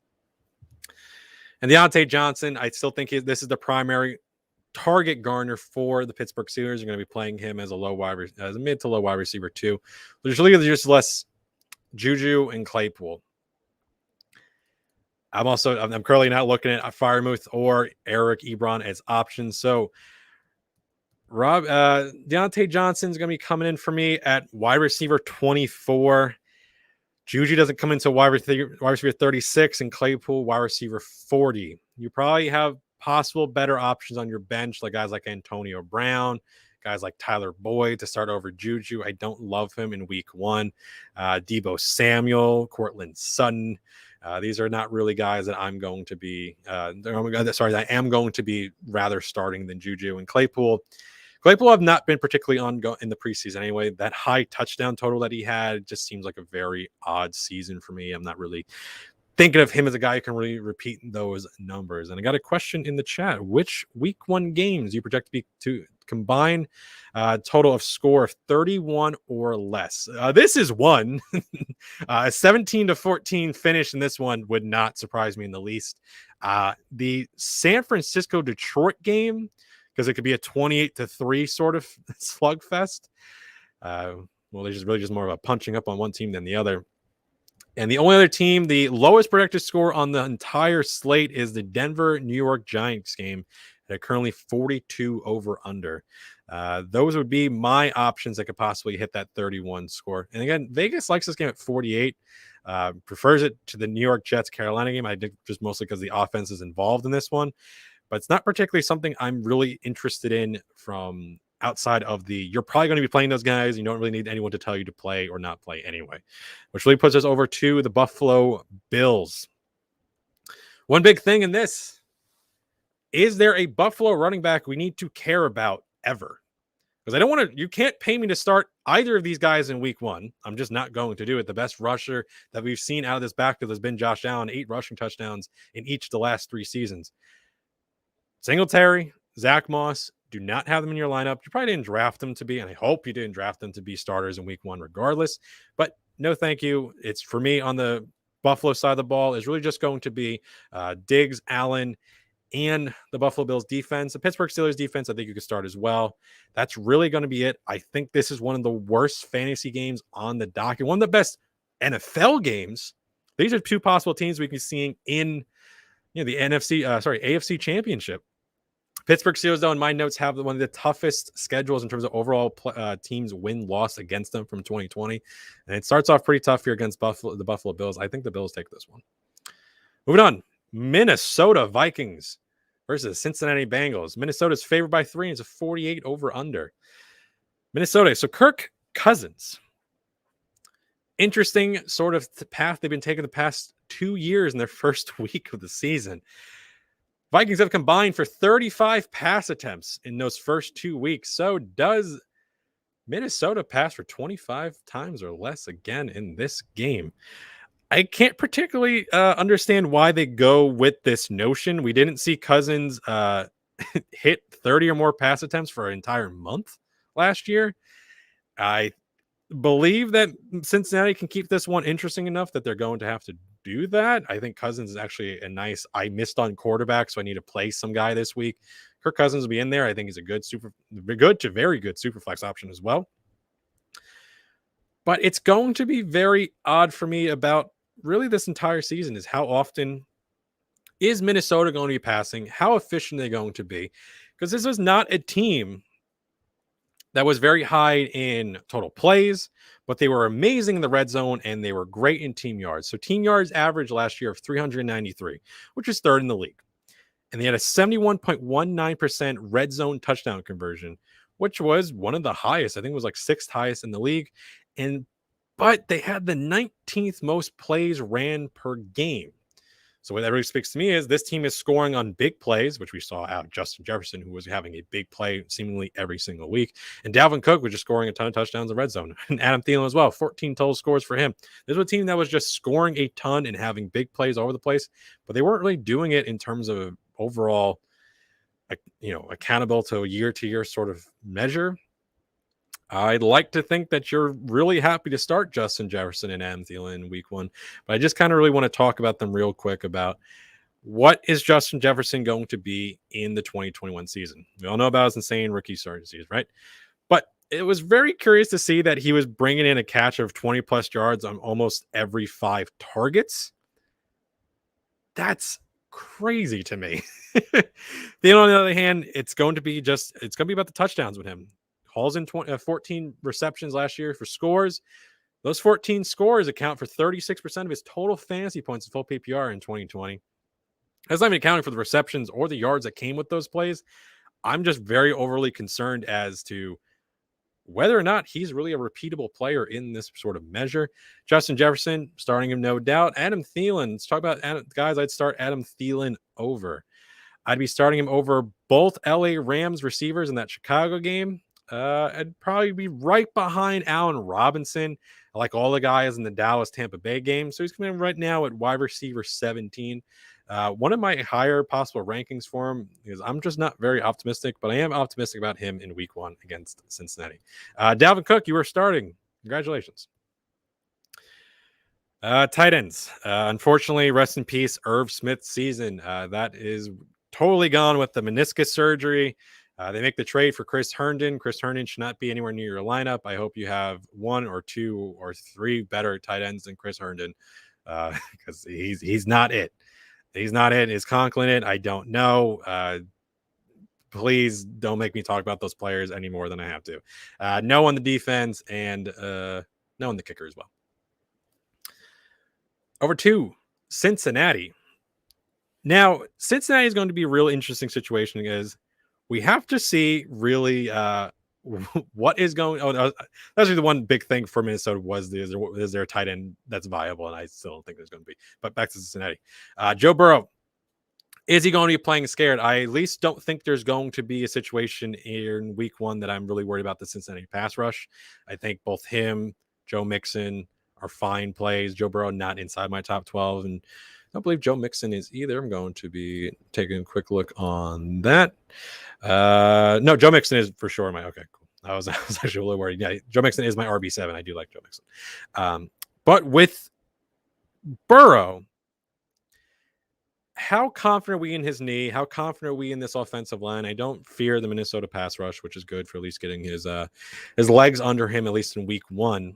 And Deontay Johnson, I still think this is the primary target garner for the Pittsburgh Steelers. You're going to be playing him as a mid to low wide receiver too. There's really just less Juju and Claypool. I'm currently not looking at Freiermuth or Eric Ebron as options. So Deontay Johnson's going to be coming in for me at wide receiver 24. Juju doesn't come into wide receiver 36 and Claypool wide receiver 40. You probably have possible better options on your bench, like guys like Antonio Brown, guys like Tyler Boyd to start over Juju. I don't love him in week 1. Deebo Samuel, Cortland Sutton. These are not really guys that I'm going to be I am going to be rather starting than Juju and Claypool. Claypool have not been particularly in the preseason anyway. That high touchdown total that he had just seems like a very odd season for me. I'm not really thinking of him as a guy who can really repeat those numbers. And I got a question in the chat. Which week 1 games do you project to combine total of score of 31 or less? This is one. A 17-14 finish in this one would not surprise me in the least. The San Francisco-Detroit game, because it could be a 28-3 sort of slugfest. There's really just more of a punching up on one team than the other. And the only other team, the lowest projected score on the entire slate is the Denver-New York Giants game. They're currently 42 over under. Those would be my options that could possibly hit that 31 score. And again, Vegas likes this game at 48. Prefers it to the New York Jets-Carolina game. I think just mostly because the offense is involved in this one. But it's not particularly something I'm really interested in from outside of you're probably going to be playing those guys. You don't really need anyone to tell you to play or not play anyway, which really puts us over to the Buffalo Bills. One big thing in this, is there a Buffalo running back we need to care about ever? Because you can't pay me to start either of these guys in week 1. I'm just not going to do it. The best rusher that we've seen out of this backfield has been Josh Allen, 8 rushing touchdowns in each of the last 3 seasons. Singletary, Zach Moss, do not have them in your lineup. You probably didn't draft them to be, and I hope you didn't draft them to be starters in week 1 regardless. But no, thank you. It's for me on the Buffalo side of the ball is really just going to be Diggs, Allen, and the Buffalo Bills defense. The Pittsburgh Steelers defense, I think you could start as well. That's really going to be it. I think this is one of the worst fantasy games on the docket. One of the best NFL games. These are 2 possible teams we can be seeing in the AFC Championship. Pittsburgh Steelers, though, in my notes, have one of the toughest schedules in terms of overall teams win-loss against them from 2020. And it starts off pretty tough here against the Buffalo Bills. I think the Bills take this one. Moving on. Minnesota Vikings versus Cincinnati Bengals. Minnesota's favored by 3. It's a 48 over under. Minnesota. So Kirk Cousins. Interesting sort of path they've been taking the past 2 years in their first week of the season. Vikings have combined for 35 pass attempts in those first 2 weeks. So does Minnesota pass for 25 times or less again in this game? I can't particularly understand why they go with this notion. We didn't see Cousins hit 30 or more pass attempts for an entire month last year. I believe that Cincinnati can keep this one interesting enough that they're going to have to do that. I think Cousins is actually a nice, I missed on quarterback, so I need to play some guy this week. Kirk Cousins will be in there. I think he's a good to very good super flex option as well. But it's going to be very odd for me about really this entire season is how often is Minnesota going to be passing? How efficient are they going to be? Because this was not a team that was very high in total plays, but they were amazing in the red zone and they were great in team yards. So team yards average last year of 393, which is third in the league. And they had a 71.19% red zone touchdown conversion, which was one of the highest. I think it was like sixth highest in the league. But they had the 19th most plays ran per game. So what that really speaks to me is this team is scoring on big plays, which we saw out of Justin Jefferson, who was having a big play seemingly every single week. And Dalvin Cook was just scoring a ton of touchdowns in red zone. And Adam Thielen as well, 14 total scores for him. This was a team that was just scoring a ton and having big plays all over the place, but they weren't really doing it in terms of overall, accountable to a year-to-year sort of measure. I'd like to think that you're really happy to start Justin Jefferson and Adam Thielen in week one, but I just kind of really want to talk about them real quick about what is Justin Jefferson going to be in the 2021 season. We all know about his insane rookie starting season, right? But it was very curious to see that he was bringing in a catch of 20 plus yards on almost every 5 targets. That's crazy to me. Then on the other hand, it's going to be about the touchdowns with him. Hauls in 14 receptions last year for scores. Those 14 scores account for 36% of his total fantasy points in full PPR in 2020. That's not even accounting for the receptions or the yards that came with those plays. I'm just very overly concerned as to whether or not he's really a repeatable player in this sort of measure. Justin Jefferson, starting him, no doubt. Adam Thielen, let's talk about guys I'd start Adam Thielen over. I'd be starting him over both LA Rams receivers in that Chicago game. I'd probably be right behind Allen Robinson. I like all the guys in the Dallas Tampa Bay game. So he's coming in right now at wide receiver 17. One of my higher possible rankings for him is I'm just not very optimistic, but I am optimistic about him in week one against Cincinnati. Dalvin Cook, you were starting. Congratulations. Tight ends. Unfortunately, rest in peace, Irv Smith's season. That is totally gone with the meniscus surgery. They make the trade for Chris Herndon. Chris Herndon should not be anywhere near your lineup. I hope you have 1 or 2 or 3 better tight ends than Chris Herndon because he's not it. He's not it. Is Conklin it? I don't know. Please don't make me talk about those players any more than I have to. No on the defense and no on the kicker as well. Over to Cincinnati. Now, Cincinnati is going to be a real interesting situation because we have to see really what is going on. That's the one big thing for Minnesota was is there a tight end that's viable, and I still don't think there's going to be. But back to Cincinnati. Joe Burrow, is he going to be playing scared? I at least don't think there's going to be a situation in week one that I'm really worried about the Cincinnati pass rush. I think both him, Joe Mixon are fine plays. Joe Burrow not inside my top 12, and I don't believe Joe Mixon is either. I'm going to be taking a quick look on that. No, Joe Mixon is for sure okay, cool. I was actually a little worried. Yeah, Joe Mixon is my RB7. I do like Joe Mixon. But with Burrow, how confident are we in his knee? How confident are we in this offensive line? I don't fear the Minnesota pass rush, which is good for at least getting his legs under him, at least in week one.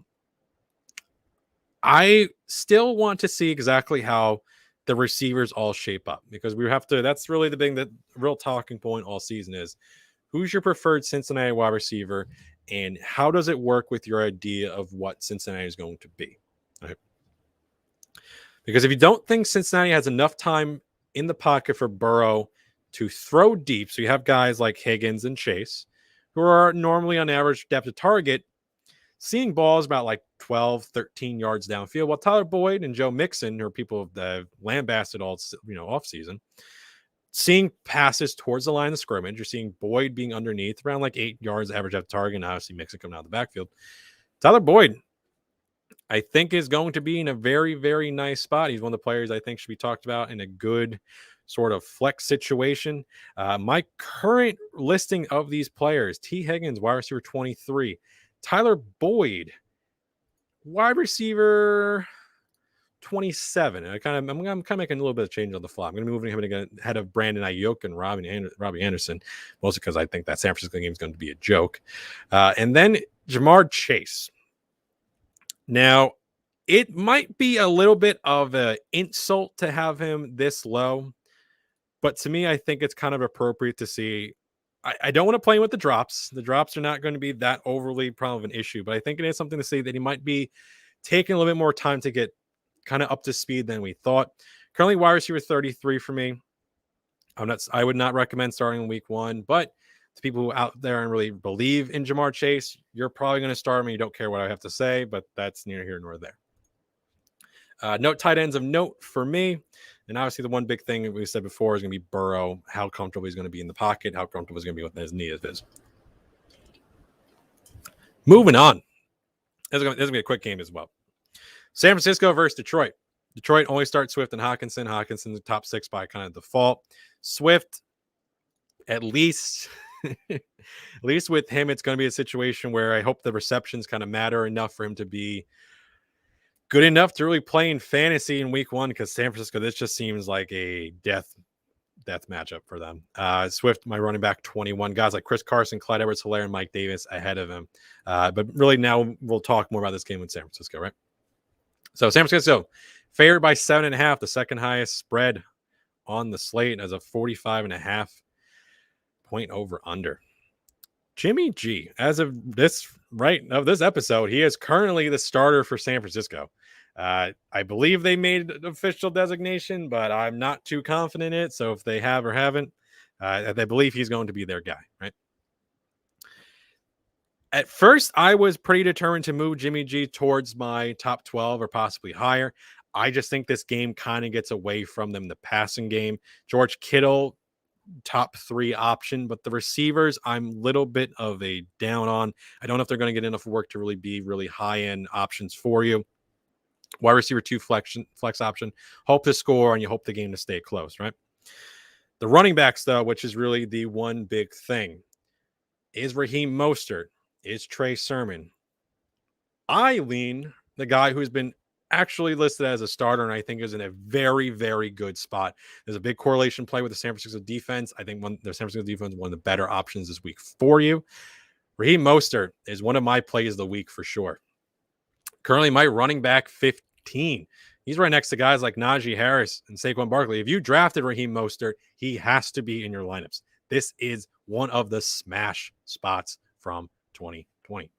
I still want to see exactly how the receivers all shape up because we have to. That's really the thing, that real talking point all season is who's your preferred Cincinnati wide receiver and how does it work with your idea of what Cincinnati is going to be? Right? Because if you don't think Cincinnati has enough time in the pocket for Burrow to throw deep, so you have guys like Higgins and Chase who are normally on average depth of target, seeing balls about like 12, 13 yards downfield, while Tyler Boyd and Joe Mixon, or people that lambasted all, off season, seeing passes towards the line of scrimmage. You're seeing Boyd being underneath around like 8 yards average at target, and obviously Mixon coming out of the backfield. Tyler Boyd, I think, is going to be in a very, very nice spot. He's one of the players I think should be talked about in a good sort of flex situation. My current listing of these players: T. Higgins, wide receiver 23. Tyler Boyd, wide receiver 27. I'm kind of making a little bit of change on the fly. I'm going to be moving him again ahead of Brandon Ayuk and Robbie Anderson, mostly because I think that San Francisco game is going to be a joke. And then Jamar Chase. Now, it might be a little bit of an insult to have him this low, but to me, I think it's kind of appropriate to see. I don't want to play with the drops. The drops are not going to be that overly problem of an issue, but I think it is something to see that he might be taking a little bit more time to get kind of up to speed than we thought. Currently, wide receiver 33 for me. I would not recommend starting in week 1, but to people who out there and really believe in Jamar Chase, you're probably going to start him and you don't care what I have to say, but that's neither here nor there. Note tight ends of note for me. And obviously the one big thing we said before is going to be Burrow, how comfortable he's going to be in the pocket, how comfortable he's going to be with his knee is. Moving on. This is going to be a quick game as well. San Francisco versus Detroit. Detroit only starts Swift and Hawkinson. Hawkinson's the top 6 by kind of default. Swift, at least with him, it's going to be a situation where I hope the receptions kind of matter enough for him to be good enough to really play in fantasy in week 1, because San Francisco, this just seems like a death matchup for them. Swift, my running back, 21. Guys like Chris Carson, Clyde Edwards-Helaire, and Mike Davis ahead of him. But really now we'll talk more about this game with San Francisco, right? So San Francisco favored by 7.5, the second highest spread on the slate, as a 45.5 point over under. Jimmy G, as of this episode, he is currently the starter for San Francisco. I believe they made an official designation, but I'm not too confident in it. So if they have or haven't, I believe he's going to be their guy, right? At first, I was pretty determined to move Jimmy G towards my top 12 or possibly higher. I just think this game kind of gets away from them, the passing game. George Kittle, top 3 option, but the receivers, I'm a little bit of a down on. I don't know if they're going to get enough work to really be really high-end options for you. Wide receiver 2 flex option. Hope to score, and you hope the game to stay close, right? The running backs, though, which is really the one big thing, is Raheem Mostert, is Trey Sermon. I lean the guy who's been actually listed as a starter, and I think is in a very, very good spot. There's a big correlation play with the San Francisco defense. I think the San Francisco defense is one of the better options this week for you. Raheem Mostert is one of my plays of the week for sure. Currently, my running back 15. He's right next to guys like Najee Harris and Saquon Barkley. If you drafted Raheem Mostert, he has to be in your lineups. This is one of the smash spots from 2020.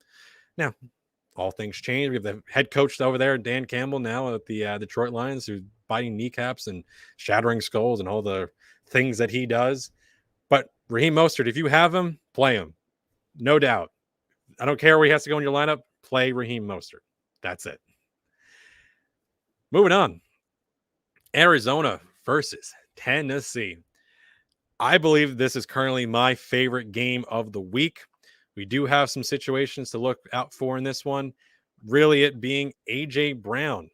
Now, all things change. We have the head coach over there, Dan Campbell, now at the Detroit Lions, who's biting kneecaps and shattering skulls and all the things that he does. But Raheem Mostert, if you have him, play him. No doubt. I don't care where he has to go in your lineup. Play Raheem Mostert. That's it. Moving on. Arizona versus Tennessee. I believe this is currently my favorite game of the week. We do have some situations to look out for in this one. Really, it being A.J. Brown.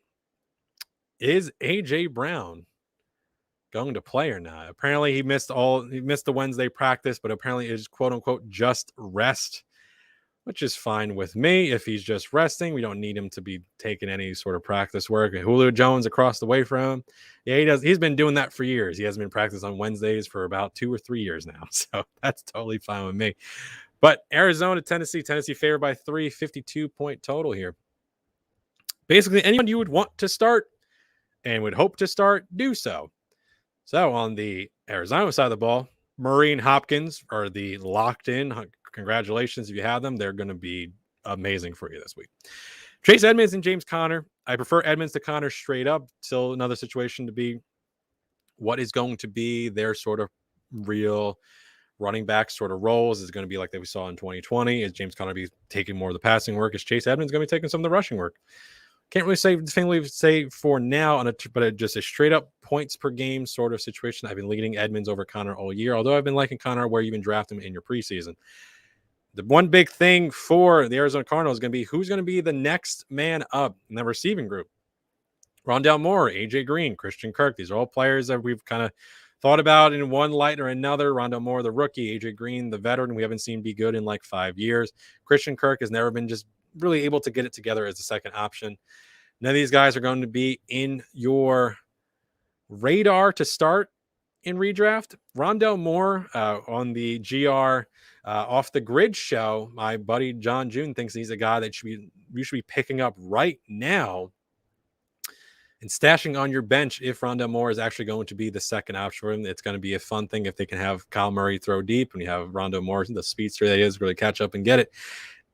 Is A.J. Brown going to play or not? Apparently, he missed the Wednesday practice, but apparently it's quote unquote just rest, which is fine with me. If he's just resting, we don't need him to be taking any sort of practice work. And Julio Jones across the way from him, yeah, he does. He's been doing that for years. He hasn't been practiced on Wednesdays for about 2 or 3 years now, so that's totally fine with me. But Arizona, Tennessee favored by 3, 52-point total here. Basically, anyone you would want to start and would hope to start, do so. So on the Arizona side of the ball, Murray and Hopkins are the locked in. Congratulations if you have them. They're going to be amazing for you this week. Chase Edmonds and James Conner. I prefer Edmonds to Conner straight up. Still another situation to be what is going to be their sort of real running back sort of roles? Is it going to be like that we saw in 2020? Is James Conner be taking more of the passing work? Is Chase Edmonds going to be taking some of the rushing work? Can't really say for now, but just a straight up points per game sort of situation. I've been leading Edmonds over Conner all year, although I've been liking Conner where you even draft him in your preseason. The one big thing for the Arizona Cardinals is going to be who's going to be the next man up in the receiving group. Rondale Moore, AJ Green, Christian Kirk. These are all players that we've kind of thought about in one light or another. Rondale Moore, the rookie, AJ Green, the veteran, we haven't seen be good in like 5 years. Christian Kirk has never been just really able to get it together as a second option. None of these guys are going to be in your radar to start in redraft. Rondale Moore on the GR Off the Grid show, my buddy John June thinks he's a guy that you should be picking up right now and stashing on your bench if Rondale Moore is actually going to be the second option for him. It's going to be a fun thing if they can have Kyle Murray throw deep and you have Rondale Moore, the speedster that is, really catch up and get it.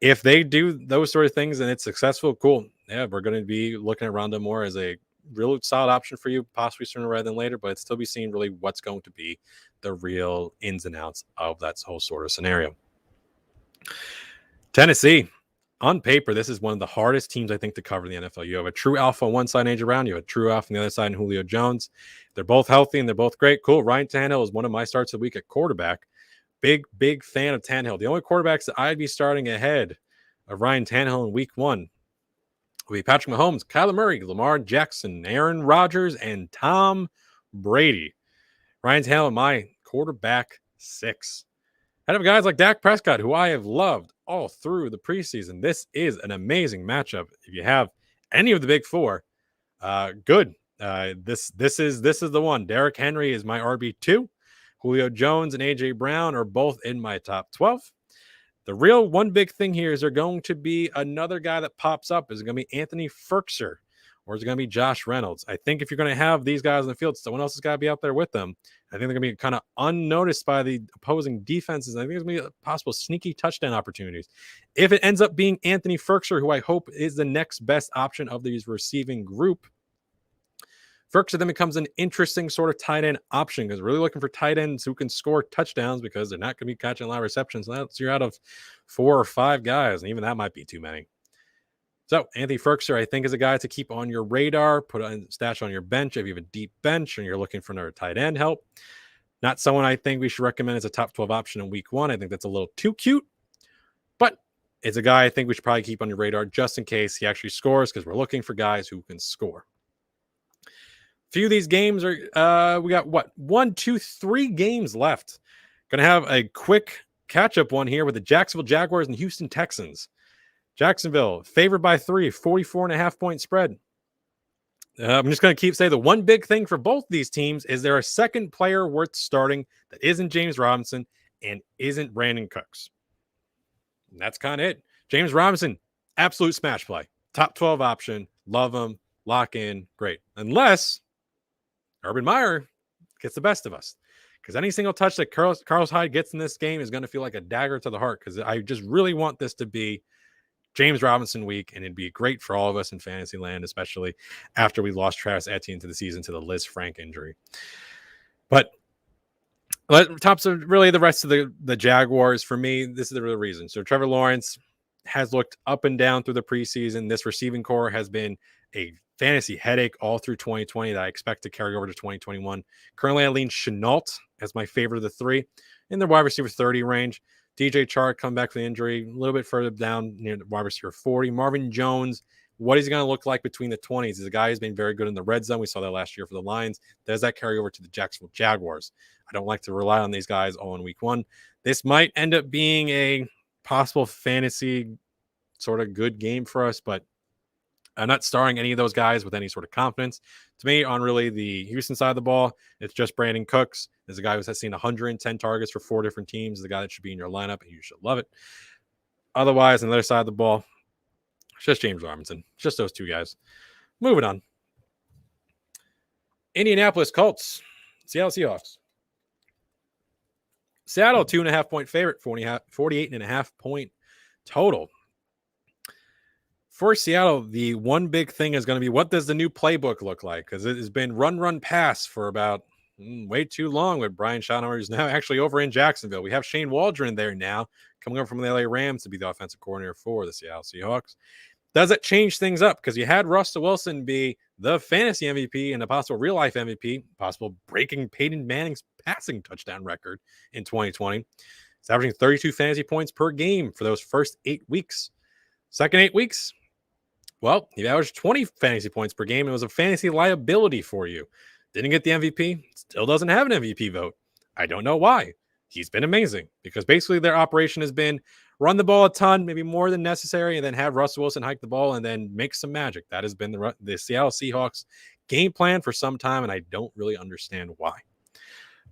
If they do those sort of things and it's successful, cool. Yeah, we're going to be looking at Rondale Moore as a real solid option for you, possibly sooner rather than later, but it's still be seeing really what's going to be the real ins and outs of that whole sort of scenario. Tennessee. On paper, this is one of the hardest teams, I think, to cover in the NFL. You have a true alpha on one side, AJ Brown. You have a true alpha on the other side, and Julio Jones. They're both healthy, and they're both great. Cool. Ryan Tannehill is one of my starts of the week at quarterback. Big fan of Tannehill. The only quarterbacks that I'd be starting ahead of Ryan Tannehill in week 1 will be Patrick Mahomes, Kyler Murray, Lamar Jackson, Aaron Rodgers, and Tom Brady. Ryan Tannehill, my quarterback 6. Out of guys like Dak Prescott, who I have loved all through the preseason. This is an amazing matchup. If you have any of the big 4, good. This is the one. Derrick Henry is my RB2. Julio Jones and AJ Brown are both in my top 12. The real one big thing here is there going to be another guy that pops up. Is it going to be Anthony Fercher or is it going to be Josh Reynolds? I think if you're going to have these guys in the field, someone else has got to be out there with them. I think they're going to be kind of unnoticed by the opposing defenses. I think there's going to be possible sneaky touchdown opportunities. If it ends up being Anthony Fercher, who I hope is the next best option of these receiving group, Fercher then becomes an interesting sort of tight end option because we're really looking for tight ends who can score touchdowns because they're not going to be catching a lot of receptions. So you're out of 4 or 5 guys, and even that might be too many. So Anthony Fercher, I think, is a guy to keep on your radar, put on stash on your bench if you have a deep bench and you're looking for another tight end help. Not someone I think we should recommend as a top 12 option in week 1. I think that's a little too cute, but it's a guy I think we should probably keep on your radar just in case he actually scores because we're looking for guys who can score. Few of these games are we got 1, 2, 3 games left. Gonna have a quick catch-up one here with the Jacksonville Jaguars and Houston Texans. Jacksonville favored by 3, 44.5 point spread. I'm just going to keep saying the one big thing for both these teams is there a second player worth starting that isn't James Robinson and isn't Brandon Cooks. And that's kind of it. James Robinson, absolute smash play. Top 12 option. Love him. Lock in. Great. Unless Urban Meyer gets the best of us. Because any single touch that Carlos Hyde gets in this game is going to feel like a dagger to the heart. Because I just really want this to be James Robinson week, and it'd be great for all of us in fantasy land, especially after we lost Travis Etienne to the season to the Liz Frank injury. But tops of really the rest of the Jaguars, for me, this is the real reason. So Trevor Lawrence has looked up and down through the preseason. This receiving core has been a fantasy headache all through 2020 that I expect to carry over to 2021. Currently, I lean Chenault as my favorite of the 3 in the wide receiver 30 range. DJ Chark come back from the injury, a little bit further down near the wide receiver 40. Marvin Jones, what is he going to look like between the 20s? He's a guy who's been very good in the red zone. We saw that last year for the Lions. Does that carry over to the Jacksonville Jaguars? I don't like to rely on these guys all in week 1. This might end up being a possible fantasy sort of good game for us, but I'm not starring any of those guys with any sort of confidence. To me, on really the Houston side of the ball, it's just Brandon Cooks. There's a guy who's seen 110 targets for 4 different teams. The guy that should be in your lineup, and you should love it. Otherwise, on the other side of the ball, it's just James Robinson. It's just those 2 guys. Moving on. Indianapolis Colts, Seattle Seahawks. Seattle, 2.5 point favorite, 48.5 point total. For Seattle, the one big thing is going to be what does the new playbook look like? Because it has been run, pass for about way too long with Brian Schottenheimer, who's now actually over in Jacksonville. We have Shane Waldron there now, coming up from the LA Rams to be the offensive coordinator for the Seattle Seahawks. Does it change things up? Because you had Russell Wilson be the fantasy MVP and a possible real-life MVP, possible breaking Peyton Manning's passing touchdown record in 2020. He's averaging 32 fantasy points per game for those first 8 weeks. Second 8 weeks, well, he averaged 20 fantasy points per game. It was a fantasy liability for you. Didn't get the MVP, still doesn't have an MVP vote. I don't know why. He's been amazing because basically their operation has been run the ball a ton, maybe more than necessary, and then have Russell Wilson hike the ball and then make some magic. That has been the Seattle Seahawks game plan for some time, and I don't really understand why.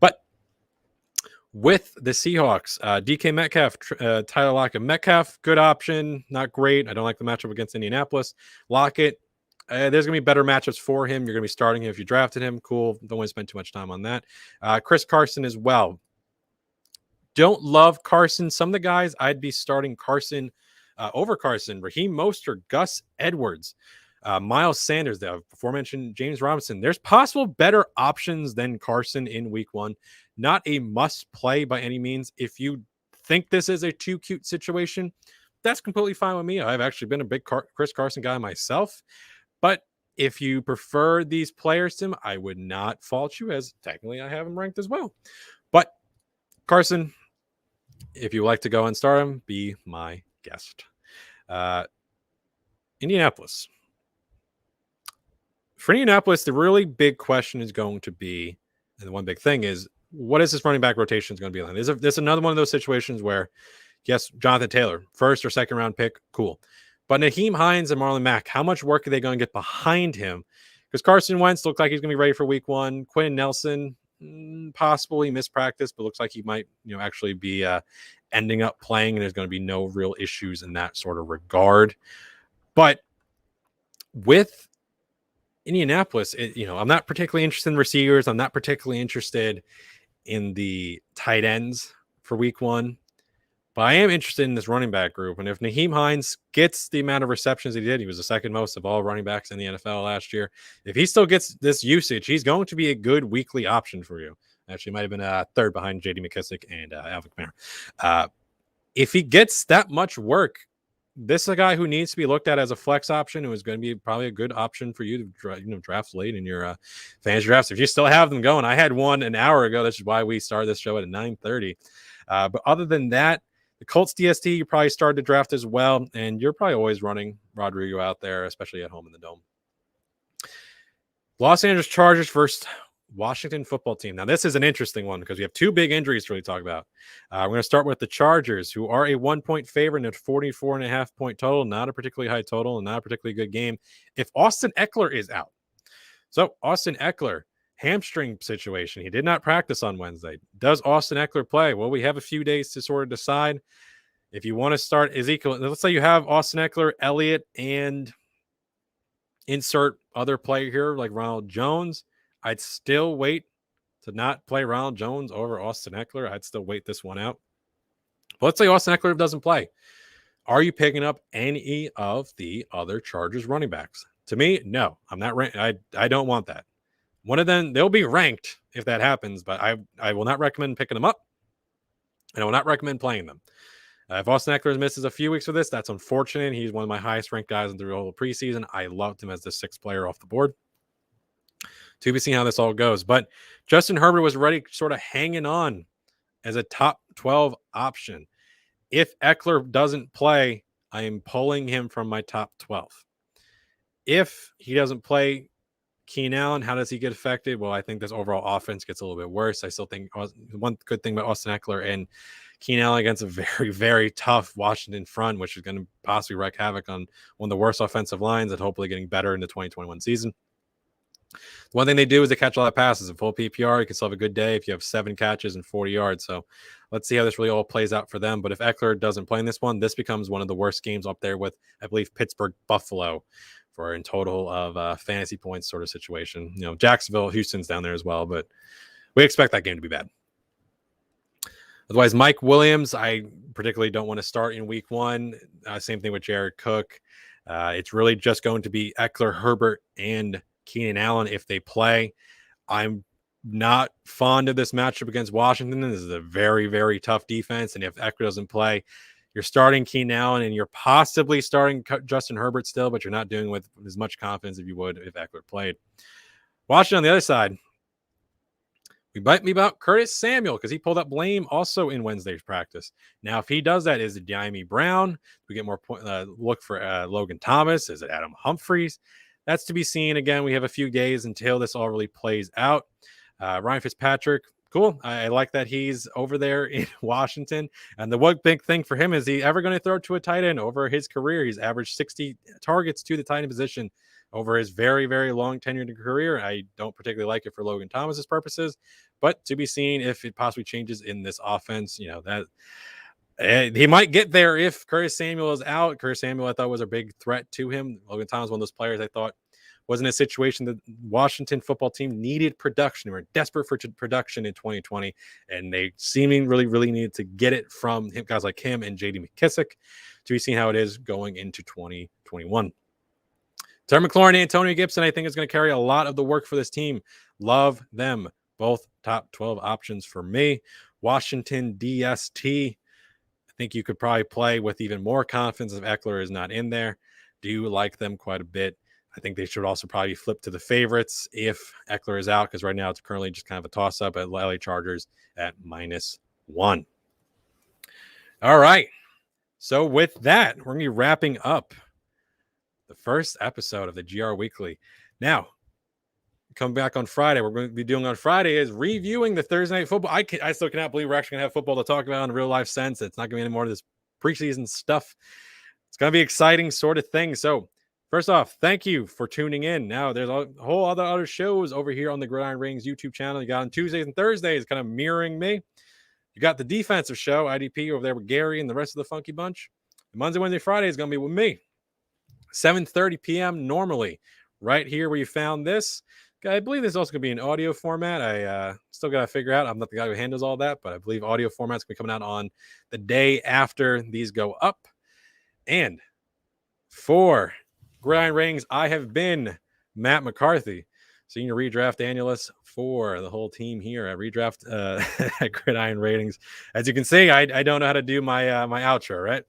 But with the Seahawks, DK Metcalf, Tyler Lockett. Metcalf, good option, not great. I don't like the matchup against Indianapolis. Lockett, there's going to be better matchups for him. You're going to be starting him if you drafted him. Cool. Don't want to spend too much time on that. Chris Carson as well. Don't love Carson. Some of the guys I'd be starting Carson over Carson. Raheem Moster, Gus Edwards, Miles Sanders, the aforementioned James Robinson. There's possible better options than Carson in week 1. Not a must play by any means. If you think this is a too cute situation, that's completely fine with me. I've actually been a big Chris Carson guy myself. But if you prefer these players to him, I would not fault you, as technically I have him ranked as well. But Carson, if you like to go and start him, be my guest. Indianapolis. For Indianapolis, the really big question is going to be, and the one big thing is, what is this running back rotation going to be like? There's another one of those situations where, yes, Jonathan Taylor, first or second round pick, cool. But Nyheim Hines and Marlon Mack, how much work are they going to get behind him? Because Carson Wentz looked like he's going to be ready for week 1. Quentin Nelson, possibly missed practice, but looks like he might, actually be ending up playing, and there's going to be no real issues in that sort of regard. But with Indianapolis, I'm not particularly interested in receivers. I'm not particularly interested in the tight ends for week 1. But I am interested in this running back group. And if Nyheim Hines gets the amount of receptions he did, he was the second most of all running backs in the NFL last year. If he still gets this usage, he's going to be a good weekly option for you. Actually, might have been third behind J.D. McKissick and Alvin Kamara. If he gets that much work, this is a guy who needs to be looked at as a flex option, who is going to be probably a good option for you to draft late in your fantasy drafts. If you still have them going, I had one an hour ago. This is why we started this show at 9:30. But other than that, the Colts DST, you probably started to draft as well, and you're probably always running Rodrigo out there, especially at home in the Dome. Los Angeles Chargers versus Washington football team. Now, this is an interesting one because we have two big injuries to really talk about. We're going to start with the Chargers, who are a 1-point favorite at 44.5 point total. Not a particularly high total and not a particularly good game if Austin Eckler is out. So, Austin Eckler, hamstring situation. He did not practice on Wednesday. Does Austin Eckler play? Well, we have a few days to sort of decide. If you want to start Ezekiel, let's say you have Austin Eckler, Elliott, and insert other player here like Ronald Jones. I'd still wait to not play Ronald Jones over Austin Eckler. I'd still wait this one out. But let's say Austin Eckler doesn't play. Are you picking up any of the other Chargers running backs? To me, no. I'm not. I don't want that. One of them, they'll be ranked if that happens, but I will not recommend picking them up, and I will not recommend playing them. If Austin Eckler misses a few weeks for this, that's unfortunate. He's one of my highest ranked guys in the whole preseason. I loved him as the 6th player off the board. To be seen how this all goes. But Justin Herbert was already sort of hanging on as a top 12 option. If Eckler doesn't play, I am pulling him from my top 12. If he doesn't play, Keenan Allen, how does he get affected? Well, I think this overall offense gets a little bit worse. I still think one good thing about Austin Eckler and Keenan Allen against a very, very tough Washington front, which is going to possibly wreak havoc on one of the worst offensive lines and hopefully getting better in the 2021 season. The one thing they do is they catch a lot of passes. In full PPR, you can still have a good day if you have 7 catches and 40 yards. So let's see how this really all plays out for them. But if Eckler doesn't play in this one, this becomes one of the worst games up there with, I believe, Pittsburgh, Buffalo for in total of fantasy points sort of situation. Jacksonville, Houston's down there as well, but we expect that game to be bad. Otherwise, Mike Williams, I particularly don't want to start in week 1. Same thing with Jared Cook. It's really just going to be Eckler, Herbert, and Keenan Allen if they play. I'm not fond of this matchup against Washington. This is a very, very tough defense. And if Eckler doesn't play, you're starting Keenan Allen and you're possibly starting Justin Herbert still, but you're not doing with as much confidence as you would if Eckler played. Washington on the other side, we might be about Curtis Samuel because he pulled up blame also in Wednesday's practice. Now, if he does that, is it Diami Brown? We get more look for Logan Thomas. Is it Adam Humphries? That's to be seen. Again, we have a few days until this all really plays out. Ryan Fitzpatrick, cool. I like that he's over there in Washington. And the one big thing for him is he ever going to throw to a tight end over his career? He's averaged 60 targets to the tight end position over his very, very long tenured career. I don't particularly like it for Logan Thomas's purposes, but to be seen if it possibly changes in this offense. You know, that he might get there if Curtis Samuel is out. Curtis Samuel, I thought, was a big threat to him. Logan Thomas, one of those players I thought was in a situation that Washington football team needed production. They were desperate for production in 2020, and they seemingly really needed to get it from guys like him and J.D. McKissick. To be seen how it is going into 2021. Terry McLaurin and Antonio Gibson, I think, is going to carry a lot of the work for this team. Love them. Both top 12 options for me. Washington DST. I think you could probably play with even more confidence if Eckler is not in there. Do like them quite a bit. I think they should also probably flip to the favorites if Eckler is out, because right now it's currently just kind of a toss-up at LA Chargers at -1. All right. So with that, we're going to be wrapping up the first episode of the GR Weekly. Now, come back on Friday. We're going to be doing on Friday is reviewing the Thursday Night Football. I still cannot believe we're actually going to have football to talk about in a real life sense. It's not going to be any more of this preseason stuff. It's going to be exciting sort of thing. So first off, thank you for tuning in. Now, there's a whole other shows over here on the Gridiron Ratings YouTube channel. You got on Tuesdays and Thursdays, kind of mirroring me. You got the defensive show, IDP, over there with Gary and the rest of the Funky Bunch. And Monday, Wednesday, Friday is going to be with me. 7:30 p.m. normally, right here where you found this. I believe this is also going to be an audio format. I still got to figure out. I'm not the guy who handles all that, but I believe audio format's going to be coming out on the day after these go up. And for Gridiron Ratings, I have been Matt McCarthy, senior redraft analyst for the whole team here at Redraft at Gridiron Ratings. As you can see, I don't know how to do my my outro, right?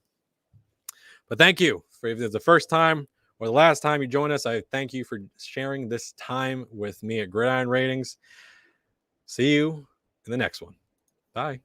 But thank you. If it's the first time or the last time you join us, I thank you for sharing this time with me at Gridiron Ratings. See you in the next one. Bye.